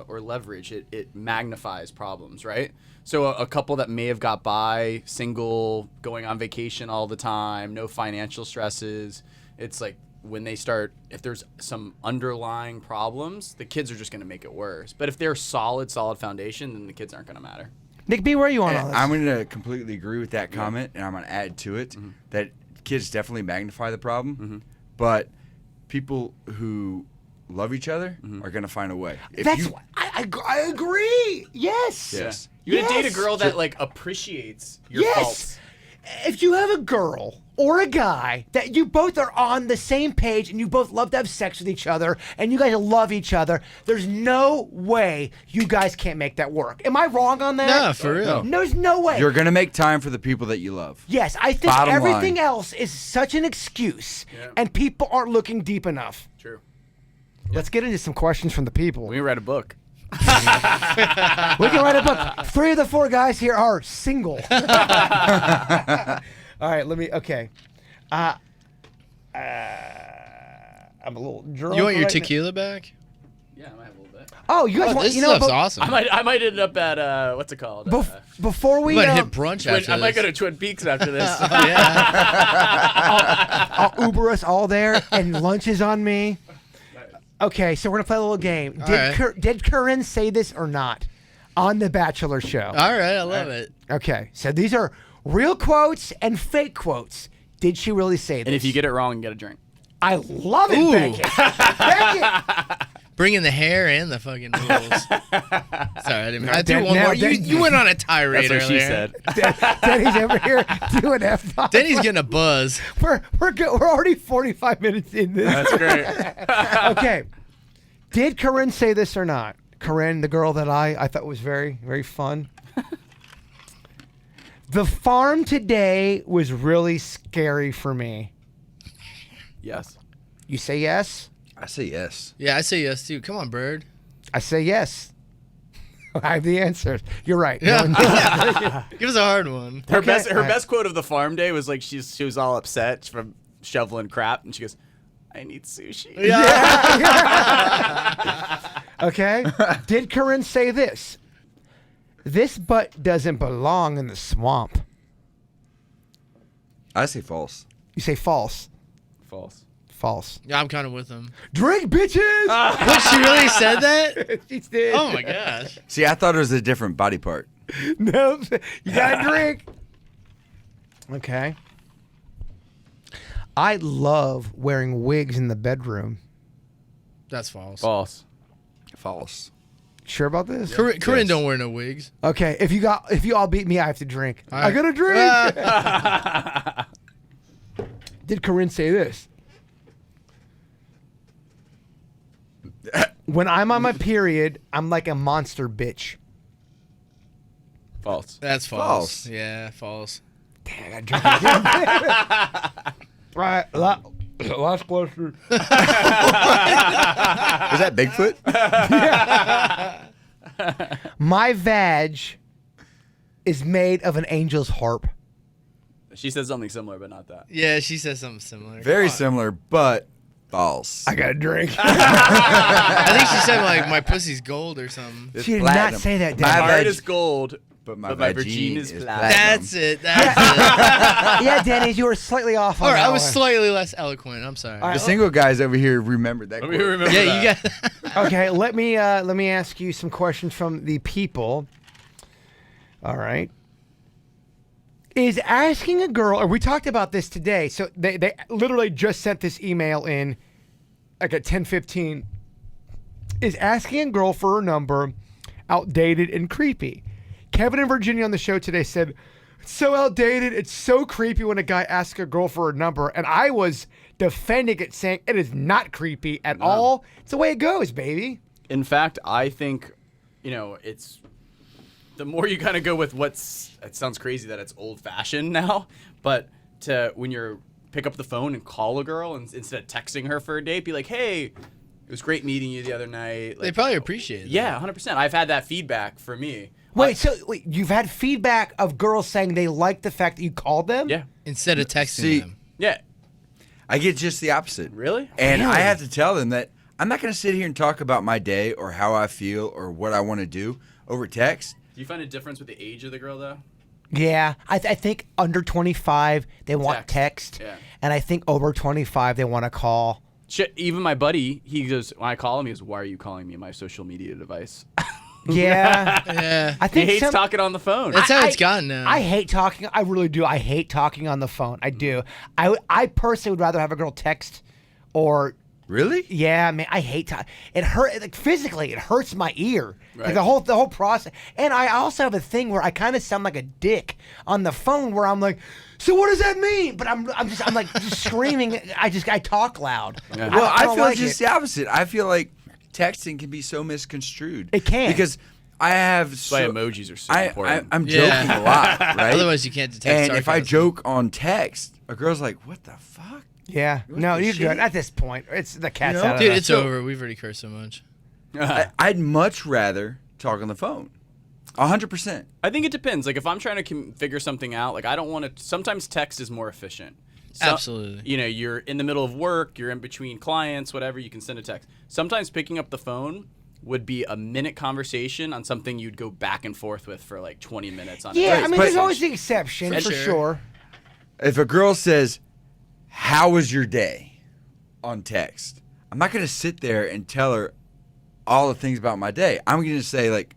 or leverage. It magnifies problems, right? So a couple that may have got by, single, going on vacation all the time, no financial stresses. It's like when they start, if there's some underlying problems, the kids are just going to make it worse. But if they're solid foundation, then the kids aren't going to matter. Nick B, where are you on all this? I'm going to completely agree with that comment, and I'm going to add to it that kids definitely magnify the problem, but people who love each other are going to find a way. I agree. Yes. Yes. You're going to date a Yes. girl that like appreciates your faults. if you have a girl or a guy that you both are on the same page and you both love to have sex with each other and you guys love each other, there's no way you guys can't make that work. Am I wrong on that? No, for real. There's no way. You're gonna make time for the people that you love. Yes, I think Bottom everything line. else is such an excuse, and people aren't looking deep enough. True. Let's get into some questions from the people. We read a book. We can write a book. 3 of the 4 guys here are single. All right, okay. I'm a little drunk. You want your right now. tequila back? Yeah, I might have a little bit. Oh, you guys want? This You know, stuff's awesome. I might end up at what's it called? before we We might hit brunch after I might go this. to Twin Peaks after this. I'll Uber us all there, and lunch is on me. Okay, so we're gonna play a little game. Did Corinne say this or not on the Bachelor show? All right, I love it. Okay, so these are real quotes and fake quotes. Did she really say this? And if you get it wrong, you get a drink. I love it, Ooh. Beckett. Beckett. Bringing the hair and the fucking rules. Sorry, I didn't. I threw Dan- one now more. Dan- You went on a tirade That's what earlier. she said. Denny's over here doing F5. Denny's getting a buzz. We're already 45 minutes in this. That's great. Okay. Did Corinne say this or not? Corinne, the girl that I thought was very, very fun. The farm today was really scary for me. Yes. You say yes? I say yes. Yeah, I say yes too. Come on, Bird. I say yes. I have the answers. You're right. Yeah. No one- Give us a hard one. Her Okay. best quote of the farm day was like she was all upset from shoveling crap, and she goes, "I need sushi." Okay. Did Corinne say this? This butt doesn't belong in the swamp. I say false. You say false. False. False. Yeah, I'm kind of with him. Drink, bitches! What, she really said that? She did. Oh my gosh. See, I thought it was a different body part. No, you gotta drink. Okay. I love wearing wigs in the bedroom. That's false. False. False. Sure about this? Corinne Yes. don't wear no wigs. Okay, if you all beat me, I have to drink. All I right. gotta drink. Did Corinne say this? When I'm on my period, I'm like a monster bitch. False. That's false. False. Yeah, false. Dang, I gotta drink again. Right, last question. Was that Bigfoot? My vag is made of an angel's harp. She said something similar, but not that. Yeah, she says something similar. Very Come on. similar, but false. I gotta drink. I think she said like my pussy's gold or something. It's She did not platinum. say that, My Dan. My heart vag- is gold, but my vagine vagine is is platinum. That's it. That's it. Yeah, Denny, you were slightly off on All right, that I was one. slightly less eloquent. I'm sorry. All right, The single guys over here remembered that. Let me quote. remember Yeah, that. you got. Okay, let me ask you some questions from the people. All right. Is asking a girl, or we talked about this today, so they literally just sent this email in like at 10:15. Is asking a girl for her number outdated and creepy? Kevin and Virginia on the show today said, it's so outdated, it's so creepy when a guy asks a girl for her number, and I was defending it, saying it is not creepy at all. It's the way it goes, baby. In fact, I think, it's the more you kind of go with it sounds crazy that it's old fashioned now, but when you're pick up the phone and call a girl and instead of texting her for a date, be like, hey, it was great meeting you the other night. They Like, probably appreciate it. yeah, 100%. I've had that feedback for me. Wait, you've had feedback of girls saying they like the fact that you called them? Yeah. Instead of texting See- them. Yeah. I get just the opposite. Really? And Really? I have to tell them that I'm not going to sit here and talk about my day or how I feel or what I want to do over text. Do you find a difference with the age of the girl, though? Yeah, I think under 25 they want text, Yeah. and I think over 25 they want to call. Shit, even my buddy, he goes, when I call him, he goes, why are you calling me my social media device? Yeah, Yeah. I He think hates talking on the phone. That's how it's gotten now. I hate talking. I really do. I hate talking on the phone. I do. I personally would rather have a girl text or Really? Yeah, man, I hate it. Hurt like physically. It hurts my ear. Right. Like the whole process. And I also have a thing where I kind of sound like a dick on the phone, where I'm like, "So what does that mean?" But I'm like just screaming. I talk loud. Yeah. Well, I don't feel like just it. the opposite. I feel like texting can be so misconstrued. It can. Because I have That's why emojis are so I'm important. joking a lot, right? Otherwise, you can't detect And if I sarcasm. joke on text, a girl's like, "What the fuck?" Yeah. What No, the you're shit? good. At this point, it's the cat's You know? out of Dude, the- it's over. We've already cursed so much. I'd much rather talk on the phone. 100%. I think it depends. Like if I'm trying to figure something out, like I don't want to. Sometimes text is more efficient. Absolutely. You know, you're in the middle of work, you're in between clients, whatever. You can send a text. Sometimes picking up the phone would be a minute conversation on something you'd go back and forth with for like 20 minutes on. Yeah, a I mean, but- there's always the exception For for sure. sure. If a girl says, "How was your day?" on text, I'm not going to sit there and tell her all the things about my day. I'm going to say, like,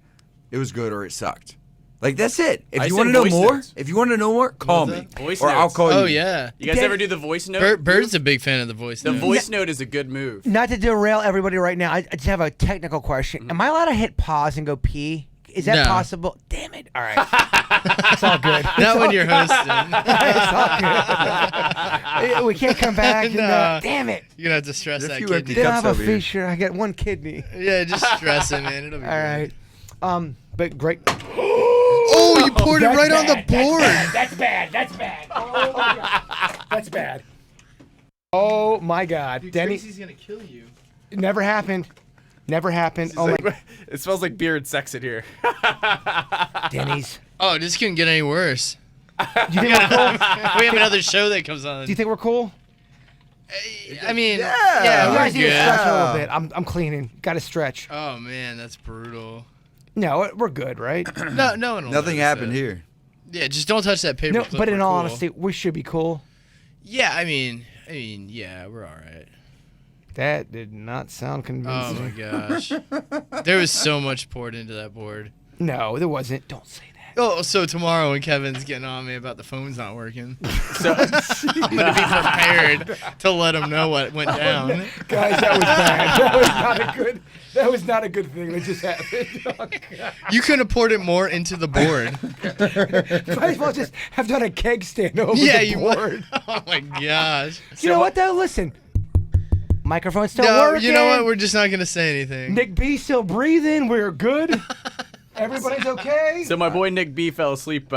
it was good or it sucked. Like, that's it. If I you want to send know voice more, notes. if you want to know more, call me. Voice or I'll notes. call you. Oh, yeah. You guys Did- ever do the voice note? Bird's a big fan of the voice The note. voice note is a good move. Not to derail everybody right now, I just have a technical question. Am I allowed to hit pause and go pee? Is that No. possible? Damn it! All right, it's all good. Not when you're hosting. It's all good. We can't come back. And, No. Damn it! You're going to have to stress There's a that few kidney. empty They don't cups have a over here. feature. I got one kidney. Yeah, just stress it, man. It'll be All right. But great. Oh, you poured it That's right on the bad. board. That's bad. That's bad. Oh my God. That's bad. Oh my God, Denny. going to kill you. It never happened. Never happened. It's Oh my. like- it smells like beer and sex in here. Denny's. Oh, this couldn't get any worse. Do you think we're cool? We have another show that comes on. Do you think we're cool? I mean, Yeah. yeah, You we're guys need to stretch a good. little bit. I'm cleaning. Got to stretch. Oh, man, that's brutal. No, we're good, right? No, no one will Nothing notice happened that. here. Yeah, just don't touch that paper No, clip. but in We're all cool. honesty, we should be cool. Yeah, I mean, yeah, we're all right. That did not sound Oh convincing. my gosh, there was so much poured into that board. No, there wasn't. Don't say that. Oh, so tomorrow when Kevin's getting on me about the phone's not working, So, I'm gonna be prepared to let him know what went down. Guys, that was bad. That was not a good. That was not a good thing that just happened. Oh, God. You could have poured it more into the board. Might as well just have done a keg stand over Yeah, the you board. would. Oh my gosh. You know what though? Listen, microphone's still No, working. you know what? We're just not gonna say anything. Nick B still breathing. We're good. Everybody's okay. so my boy Nick B fell asleep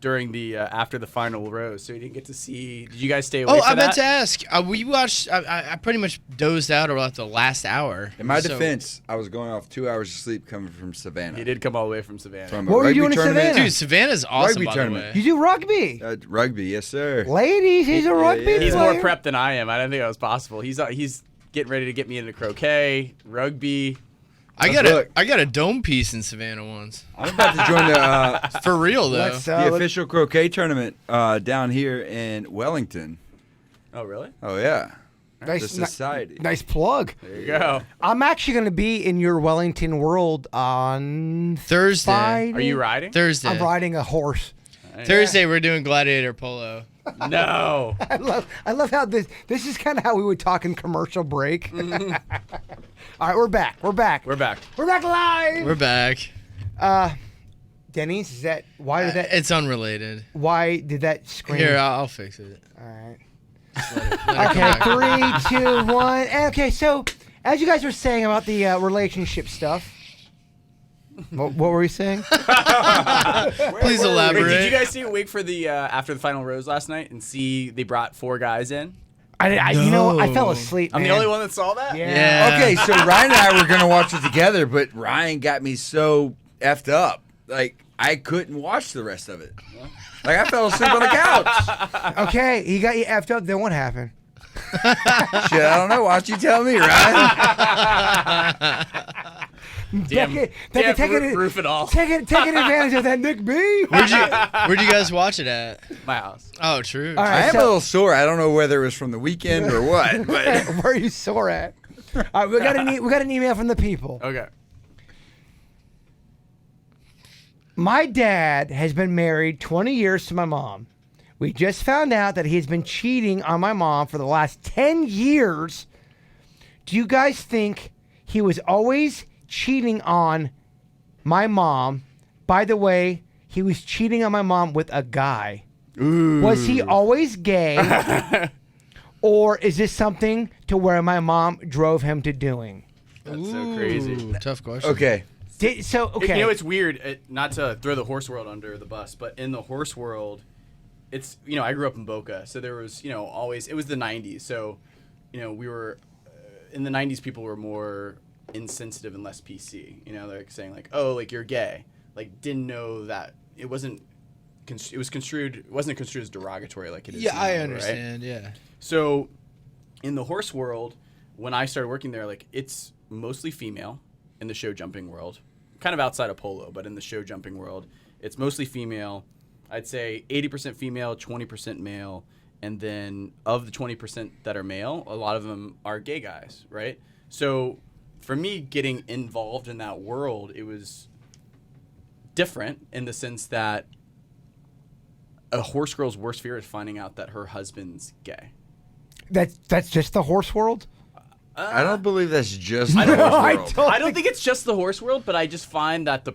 during the after the final rose, so he didn't get to see. Did you guys stay away? Oh, for I meant that? to ask. We watched. I pretty much dozed out about the last hour. In my So- defense, I was going off 2 hours of sleep coming from Savannah. He did come all the way from Savannah. From a What were you rugby doing in tournament. Savannah? Dude, Savannah's awesome, Rugby by tournament. the You way. do rugby, Rugby, yes, sir. ladies. He's a rugby yeah. He's player. more prepped than I am. I didn't think that was possible. He's getting ready to get me into croquet, rugby. I Look. got a dome piece in Savannah once. I'm about to join the For real, though. Let's, the let's- official croquet tournament down here in Wellington. Oh, really? Oh, yeah. nice, The society. nice plug. There you go. I'm actually going to be in your Wellington world on Thursday. Friday. Are you riding? Thursday. I'm riding a horse. Thursday, we're doing gladiator polo. No. I love how this is kind of how we would talk in commercial break. All right, we're back. We're back. We're back live. We're back. Denny's, is that why did that? It's unrelated. Why did that scream? Here, I'll fix it. All right. Let it come Okay, back. 3, 2, 1. Okay, so as you guys were saying about the relationship stuff, what were we saying? Please Wait, elaborate. did you guys see a week for the after the final rose last night and see they brought 4 guys in? You know, what? I fell No. asleep. I'm the man. only one that saw that. Yeah. Yeah. Okay, so Ryan and I were going to watch it together, but Ryan got me so effed up. Like, I couldn't watch the rest of it. Like, I fell asleep on the couch. Okay, he got you effed up. Then what happened? Shit, I don't know. Why don't you tell me, Ryan? Damn, roof it all. Taking advantage of that Nick B. Where'd you guys watch it at? My house. Oh, true. All I right, am so- a little sore. I don't know whether it was from the weekend or what, but Where are you sore at? All right, we got an email from the people. Okay. My dad has been married 20 years to my mom. We just found out that he's been cheating on my mom for the last 10 years. Do you guys think he was always cheating on my mom? By the way, he was cheating on my mom with a guy. Ooh. Was he always gay? Or is this something to where my mom drove him to doing? That's so crazy. Tough question. Okay. Okay. You know, it's weird, not to throw the horse world under the bus, but in the horse world, it's, I grew up in Boca, so there was, always, it was the 90s. So, we were, in the 90s, people were more insensitive and less PC. They're saying like, oh, like you're gay. Like, didn't know that it wasn't, it wasn't construed as derogatory like it is now, I understand, right? yeah. So, in the horse world, when I started working there, like, it's mostly female in the show jumping world. Kind of outside of polo, but in the show jumping world, it's mostly female. I'd say 80% female, 20% male. And then of the 20% that are male, a lot of them are gay guys, right? So for me, getting involved in that world, it was different in the sense that a horse girl's worst fear is finding out that her husband's gay. That's just the horse world? I don't believe that's just I the don't- horse world. I don't think it's just the horse world, but I just find that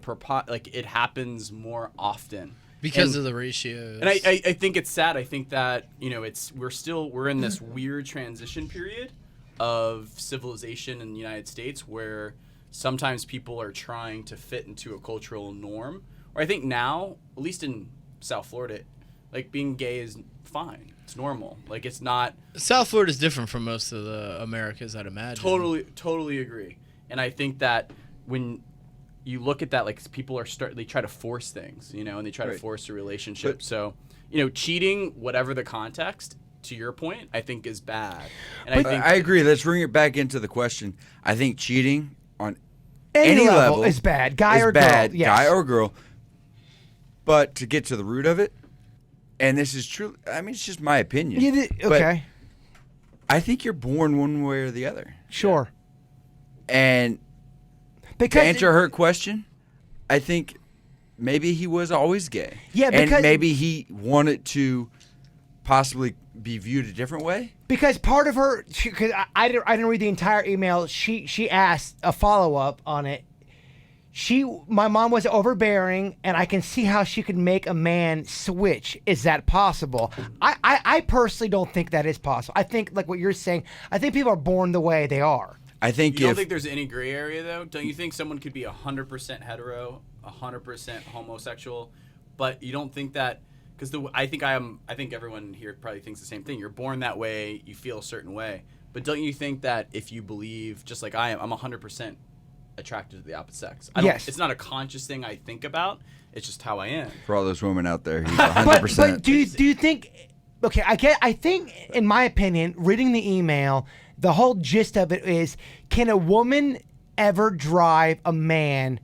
it happens more often Because of the ratios. And I think it's sad. I think that we're in this weird transition period of civilization in the United States where sometimes people are trying to fit into a cultural norm. Or I think now, at least in South Florida, like being gay is fine. It's normal. Like it's not. South Florida is different from most of the Americas, I'd imagine. Totally agree. And I think that when you look at that, like people they try to force things, and they try to force a relationship. So, cheating, whatever the context, to your point, I think is bad. And I agree. Let's bring it back into the question. I think cheating on Any level is bad. Guy is or bad, girl. Yes. guy or girl. But to get to the root of it, and this is true. I mean, it's just my opinion. Okay. I think you're born one way or the other. Sure. And to answer her question, I think maybe he was always gay. Yeah, because and maybe he wanted to possibly be viewed a different way. Because part of her, because I didn't read the entire email. She asked a follow up on it. My mom was overbearing, and I can see how she could make a man switch. Is that possible? I personally don't think that is possible. I think, like what you're saying, I think people are born the way they are. I think you don't think there's any gray area though? Don't you think someone could be 100% hetero, 100% homosexual, but you don't think that? Because I think everyone here probably thinks the same thing. You're born that way. You feel a certain way. But don't you think that if you believe, just like I am, I'm 100% attracted to the opposite sex? Yes. It's not a conscious thing I think about. It's just how I am. For all those women out there, he's 100%. But do you think? Okay, I think, in my opinion, reading the email, the whole gist of it is: can a woman ever drive a man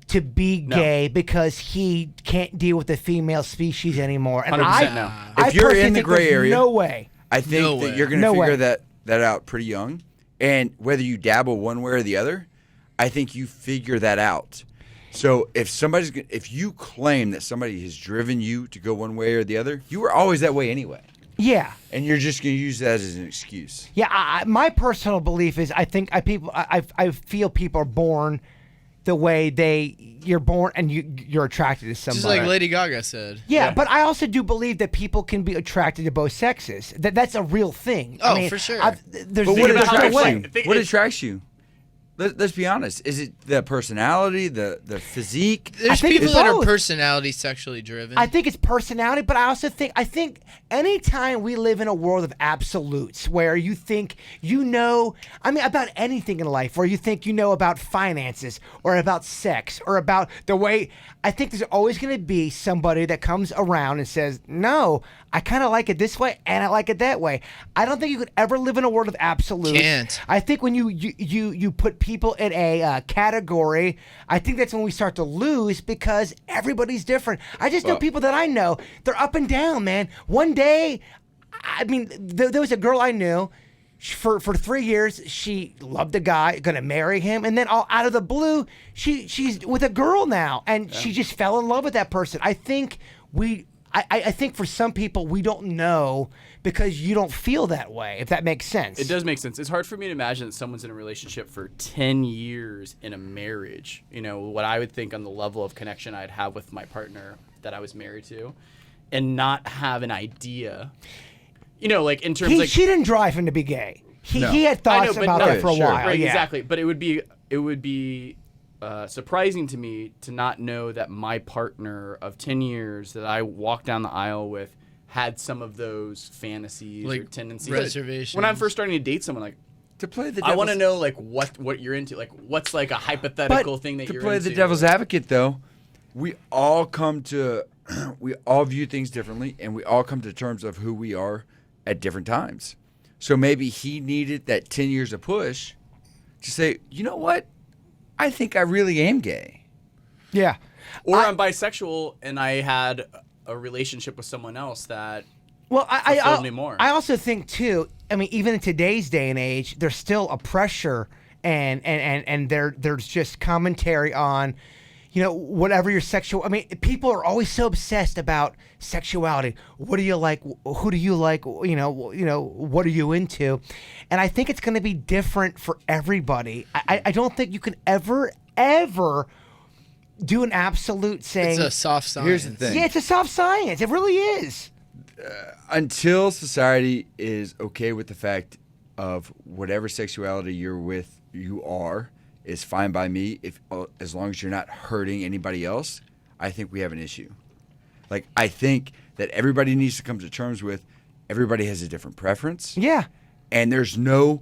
to be gay because he can't deal with the female species anymore? And 100% no. If you're in the gray area, no way. I think that you're going to figure that out pretty young. And whether you dabble one way or the other, I think you figure that out. So if you claim that somebody has driven you to go one way or the other, you were always that way anyway. Yeah. And you're just going to use that as an excuse. Yeah, my personal belief is I feel people are born the way you're born, and you're attracted to somebody. Just like Lady Gaga said. Yeah, but I also do believe that people can be attracted to both sexes. That's a real thing. Oh, I mean, for sure. There's But what no attracts way. you? What attracts you? Let's be honest. Is it the personality, the physique? There's think people it's that are both. personality sexually driven. I think it's personality, but I also think anytime we live in a world of absolutes where you think about anything in life, where you think about finances or about sex or about the way, I think there's always going to be somebody that comes around and says, no, I kind of like it this way and I like it that way. I don't think you could ever live in a world of absolutes. Can't. I think when you put people in a category, I think that's when we start to lose because everybody's different. I just know people that I know, they're up and down, man. One day, I mean, there was a girl I knew. For 3 years, she loved a guy, gonna marry him, and then all out of the blue, she's with a girl now, and she just fell in love with that person. I think I think for some people we don't know because you don't feel that way, if that makes sense. It does make sense. It's hard for me to imagine that someone's in a relationship for 10 years in a marriage. You know, what I would think on the level of connection I'd have with my partner that I was married to, and not have an idea. You know, like in terms She didn't drive him to be gay. He had I thoughts know, but about no, that for a sure. while. Right, yeah. exactly. But it would be surprising to me to not know that my partner of 10 years that I walked down the aisle with had some of those fantasies or tendencies. Reservations. When I'm first starting to date someone, like, To play the I want to devil's- know like what you're into, like what's like a hypothetical thing that to you're play into. the devil's advocate, though, we all we all view things differently, and we all come to terms of who we are at different times. So maybe he needed that 10 years of push to say, you know what? I think I really am gay. Yeah. Or I'm bisexual and I had a relationship with someone else that Well, fulfilled me more. I also think too. I mean, even in today's day and age, there's still a pressure, and there's just commentary on, you know, whatever your sexual. I mean, people are always so obsessed about sexuality. What do you like? Who do you like? You know, what are you into? And I think it's going to be different for everybody. I don't think you can ever do an absolute saying. It's a soft science. Here's the thing. Yeah, it's a soft science. It really is. Until society is okay with the fact of whatever sexuality you are is fine by me, as long as you're not hurting anybody else, I think we have an issue. Like, I think that everybody needs to come to terms with everybody has a different preference. Yeah. And there's no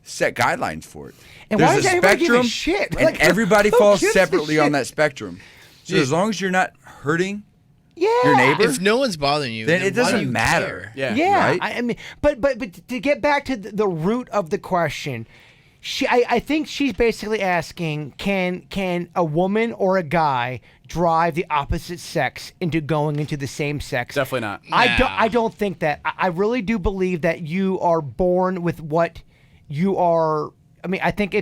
set guidelines for it. And there's why does a everybody give a spectrum, shit? and Like, everybody who falls gives a separately on shit? that spectrum. So as long as you're not hurting Yeah. your neighbor, If no one's bothering you, then it why do doesn't you matter. care? Yeah. Yeah, Right? I mean, but to get back to the root of the question, I think she's basically asking, can a woman or a guy drive the opposite sex into going into the same sex? Definitely not. I don't think that. I really do believe that you are born with what you are. I mean, I think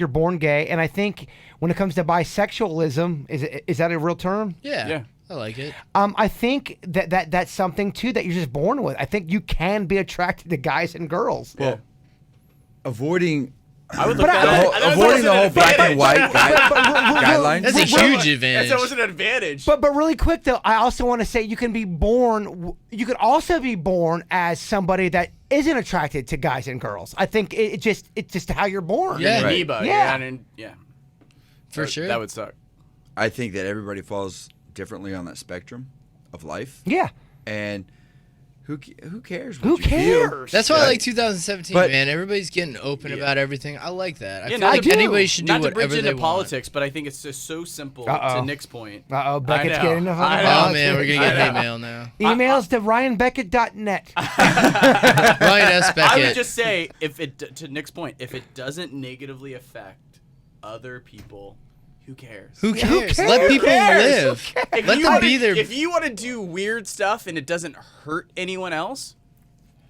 you're born gay, and I think when it comes to bisexualism, is that a real term? Yeah. Yeah. I like it. I think that's something too that you're just born with. I think you can be attracted to guys and girls. Well, avoiding I would look But at I- it. I- avoiding the whole black and white guidelines. That's a huge advantage. That's almost an advantage. But really quick though, I also want to say you can be born. You could also be born as somebody that isn't attracted to guys and girls. I think it's just how you're born. Yeah. An Right. amoeba. Yeah. Yeah. For sure. That would suck. I think that everybody falls differently on that spectrum of life, Yeah. and who cares? Who What you feel? cares? That's why I Right. like 2017, But- man. Everybody's getting open about everything. I like that. I feel not like to- anybody should do Not to whatever bridge they into want. politics, but I think it's just so simple. Uh-oh. To Nick's point. Uh-oh, Beckett's I know. getting into I know. Oh man, we're gonna get I hate know. mail now. Emails to ryanbeckett.net. Ryan S. Beckett. I would just say, to Nick's point, if it doesn't negatively affect other people, who cares? Who Yeah, who cares? cares? Let Who people cares? live. If Let you them wanna- be there. If you want to do weird stuff and it doesn't hurt anyone else,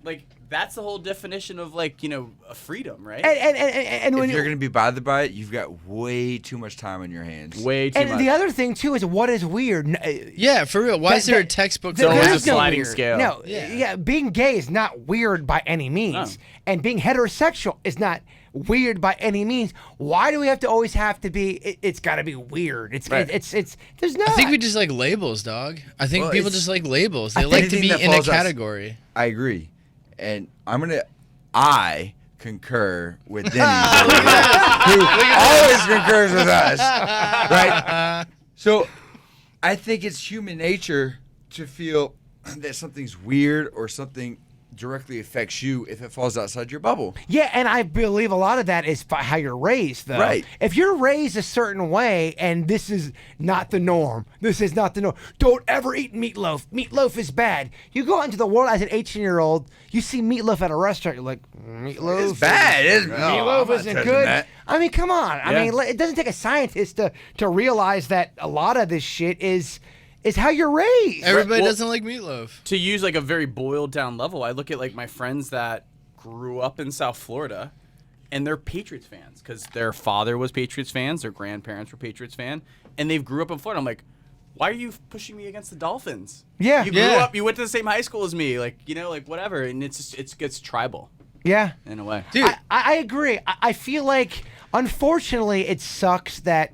like that's the whole definition of like a freedom, right? And when If you're going to be bothered by it, you've got way too much time on your hands. Way too and much. the other thing too is what is weird. Yeah, for real. Why is there a That- textbook? There for is there a is no sliding weird. scale. No, Yeah. yeah, being gay is not weird by any means, No. and being heterosexual is not weird by any means. Why do we have to always have to be? It's got to be weird. It's Right. it's there's no. I think we just like labels, dog. I think Well, people it's- just like labels. They think like to anything be that in a falls outs- category. I agree, and I concur with Denny, who always concurs with us, right? So I think it's human nature to feel that something's weird or something directly affects you if it falls outside your bubble. Yeah, and I believe a lot of that is how you're raised, though. Right. If you're raised a certain way, and this is not the norm, don't ever eat meatloaf. Meatloaf is bad. You go out into the world as an 18-year-old, you see meatloaf at a restaurant, you're like, meatloaf? It's bad, isn't it? Meatloaf isn't good. I mean, come on. I Yeah. mean, it doesn't take a scientist to realize that a lot of this shit is how you're raised. Everybody Well- doesn't like meatloaf. To use like a very boiled down level, I look at like my friends that grew up in South Florida, and they're Patriots fans because their father was Patriots fans, their grandparents were Patriots fan, and they grew up in Florida. I'm like, why are you pushing me against the Dolphins? Yeah. You grew up, you went to the same high school as me, like, you know, like whatever, and it gets tribal. Yeah. In a way. Dude. I agree. I feel like, unfortunately, it sucks that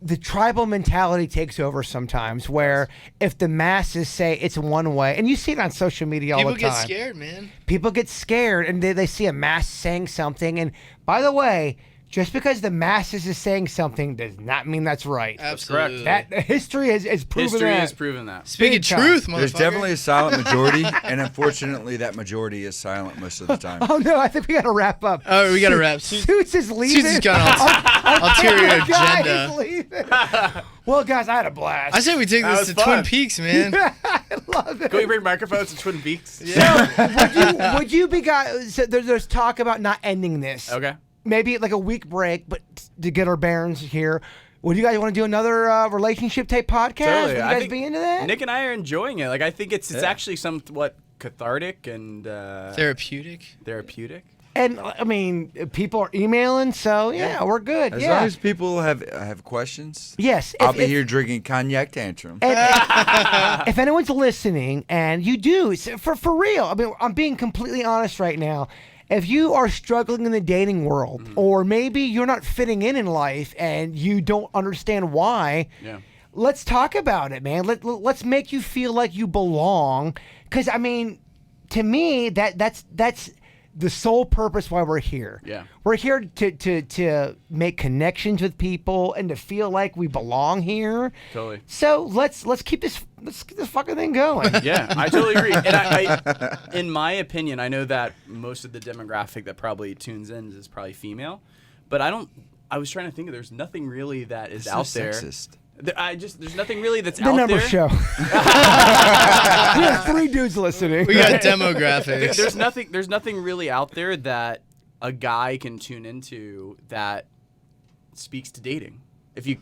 the tribal mentality takes over sometimes, where if the masses say it's one way, and you see it on social media all People the time. get scared, man. People get scared, and they see a mass saying something. And by the way, just because the masses is saying something does not mean that's right. Absolutely. correct. That history has proven History that. has proven that. Speaking Big time. truth, motherfucker. There's definitely a silent majority, and unfortunately, that majority is silent most of the time. Oh no, I think we got to wrap up. Oh, we got to wrap. Suits is leaving. Suits has got an ulterior Guy agenda. is leaving. Well, guys, I had a blast. I say we take That this was to Twin fun. Peaks, man. I love it. Can we bring microphones to Twin Peaks? Would you be guys? So there's talk about not ending this. Okay. Maybe like a week break, but to get our bearings here. Would you guys want to do another relationship type podcast? Totally. Would you I guys think be into that? Nick and I are enjoying it. Like, I think it's actually somewhat cathartic and Therapeutic. therapeutic. And I mean, people are emailing, so yeah, we're good. As yeah. long as people have questions, Yes. I'll if- be if- here drinking cognac tantrum. And if anyone's listening and you do, for real, I mean, I'm being completely honest right now. If you are struggling in the dating world, or maybe you're not fitting in life and you don't understand why, let's talk about it, man. Let's make you feel like you belong. Because, I mean, to me, that's the sole purpose why we're here. Yeah. We're here to make connections with people and to feel like we belong here. Totally. So let's keep this fucking thing going. Yeah, I totally agree. And I, in my opinion, I know that most of the demographic that probably tunes in is probably female, but I was trying to think of, there's nothing really that is out so there. sexist. There's nothing really that's The out number there. show. We have 3 dudes listening. We got demographics. There's nothing really out there that a guy can tune into that speaks to dating.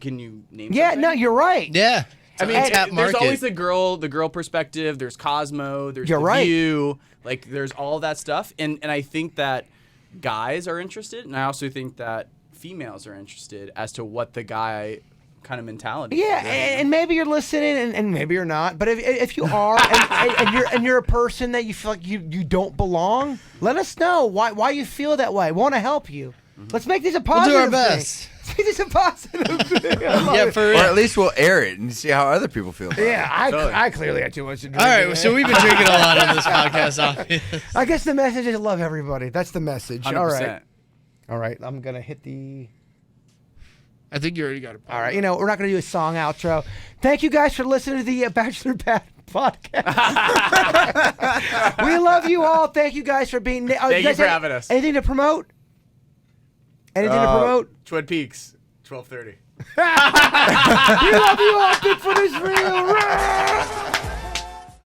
Can you name? Yeah, something? no, you're right. Yeah. I mean, Tap there's market. always the girl perspective. There's Cosmo. There's You're The right. View. Like, there's all that stuff, and I think that guys are interested, and I also think that females are interested as to what the guy kind of mentality. Yeah, is. and maybe you're listening, and maybe you're not. But if you are, and you're a person that you feel like you don't belong, let us know why you feel that way. We want to help you. Let's make this a We'll positive do our thing. best. Let's make this a positive thing. I love Yeah, it. for Or real. at least we'll air it and see how other people feel about it. Yeah, Totally. I clearly had too much to drink. All right, so we've been drinking a lot on this podcast, obviously. I guess the message is love everybody. That's the message. 100%. All right. I'm gonna hit the. I think you already got it. All right, we're not going to do a song outro. Thank you guys for listening to the Bachelor Podcast. We love you all. Thank you guys for being. Thank you for having us. Anything to promote? Anything to promote? Twin Peaks, 12:30. We love you all. Bigfoot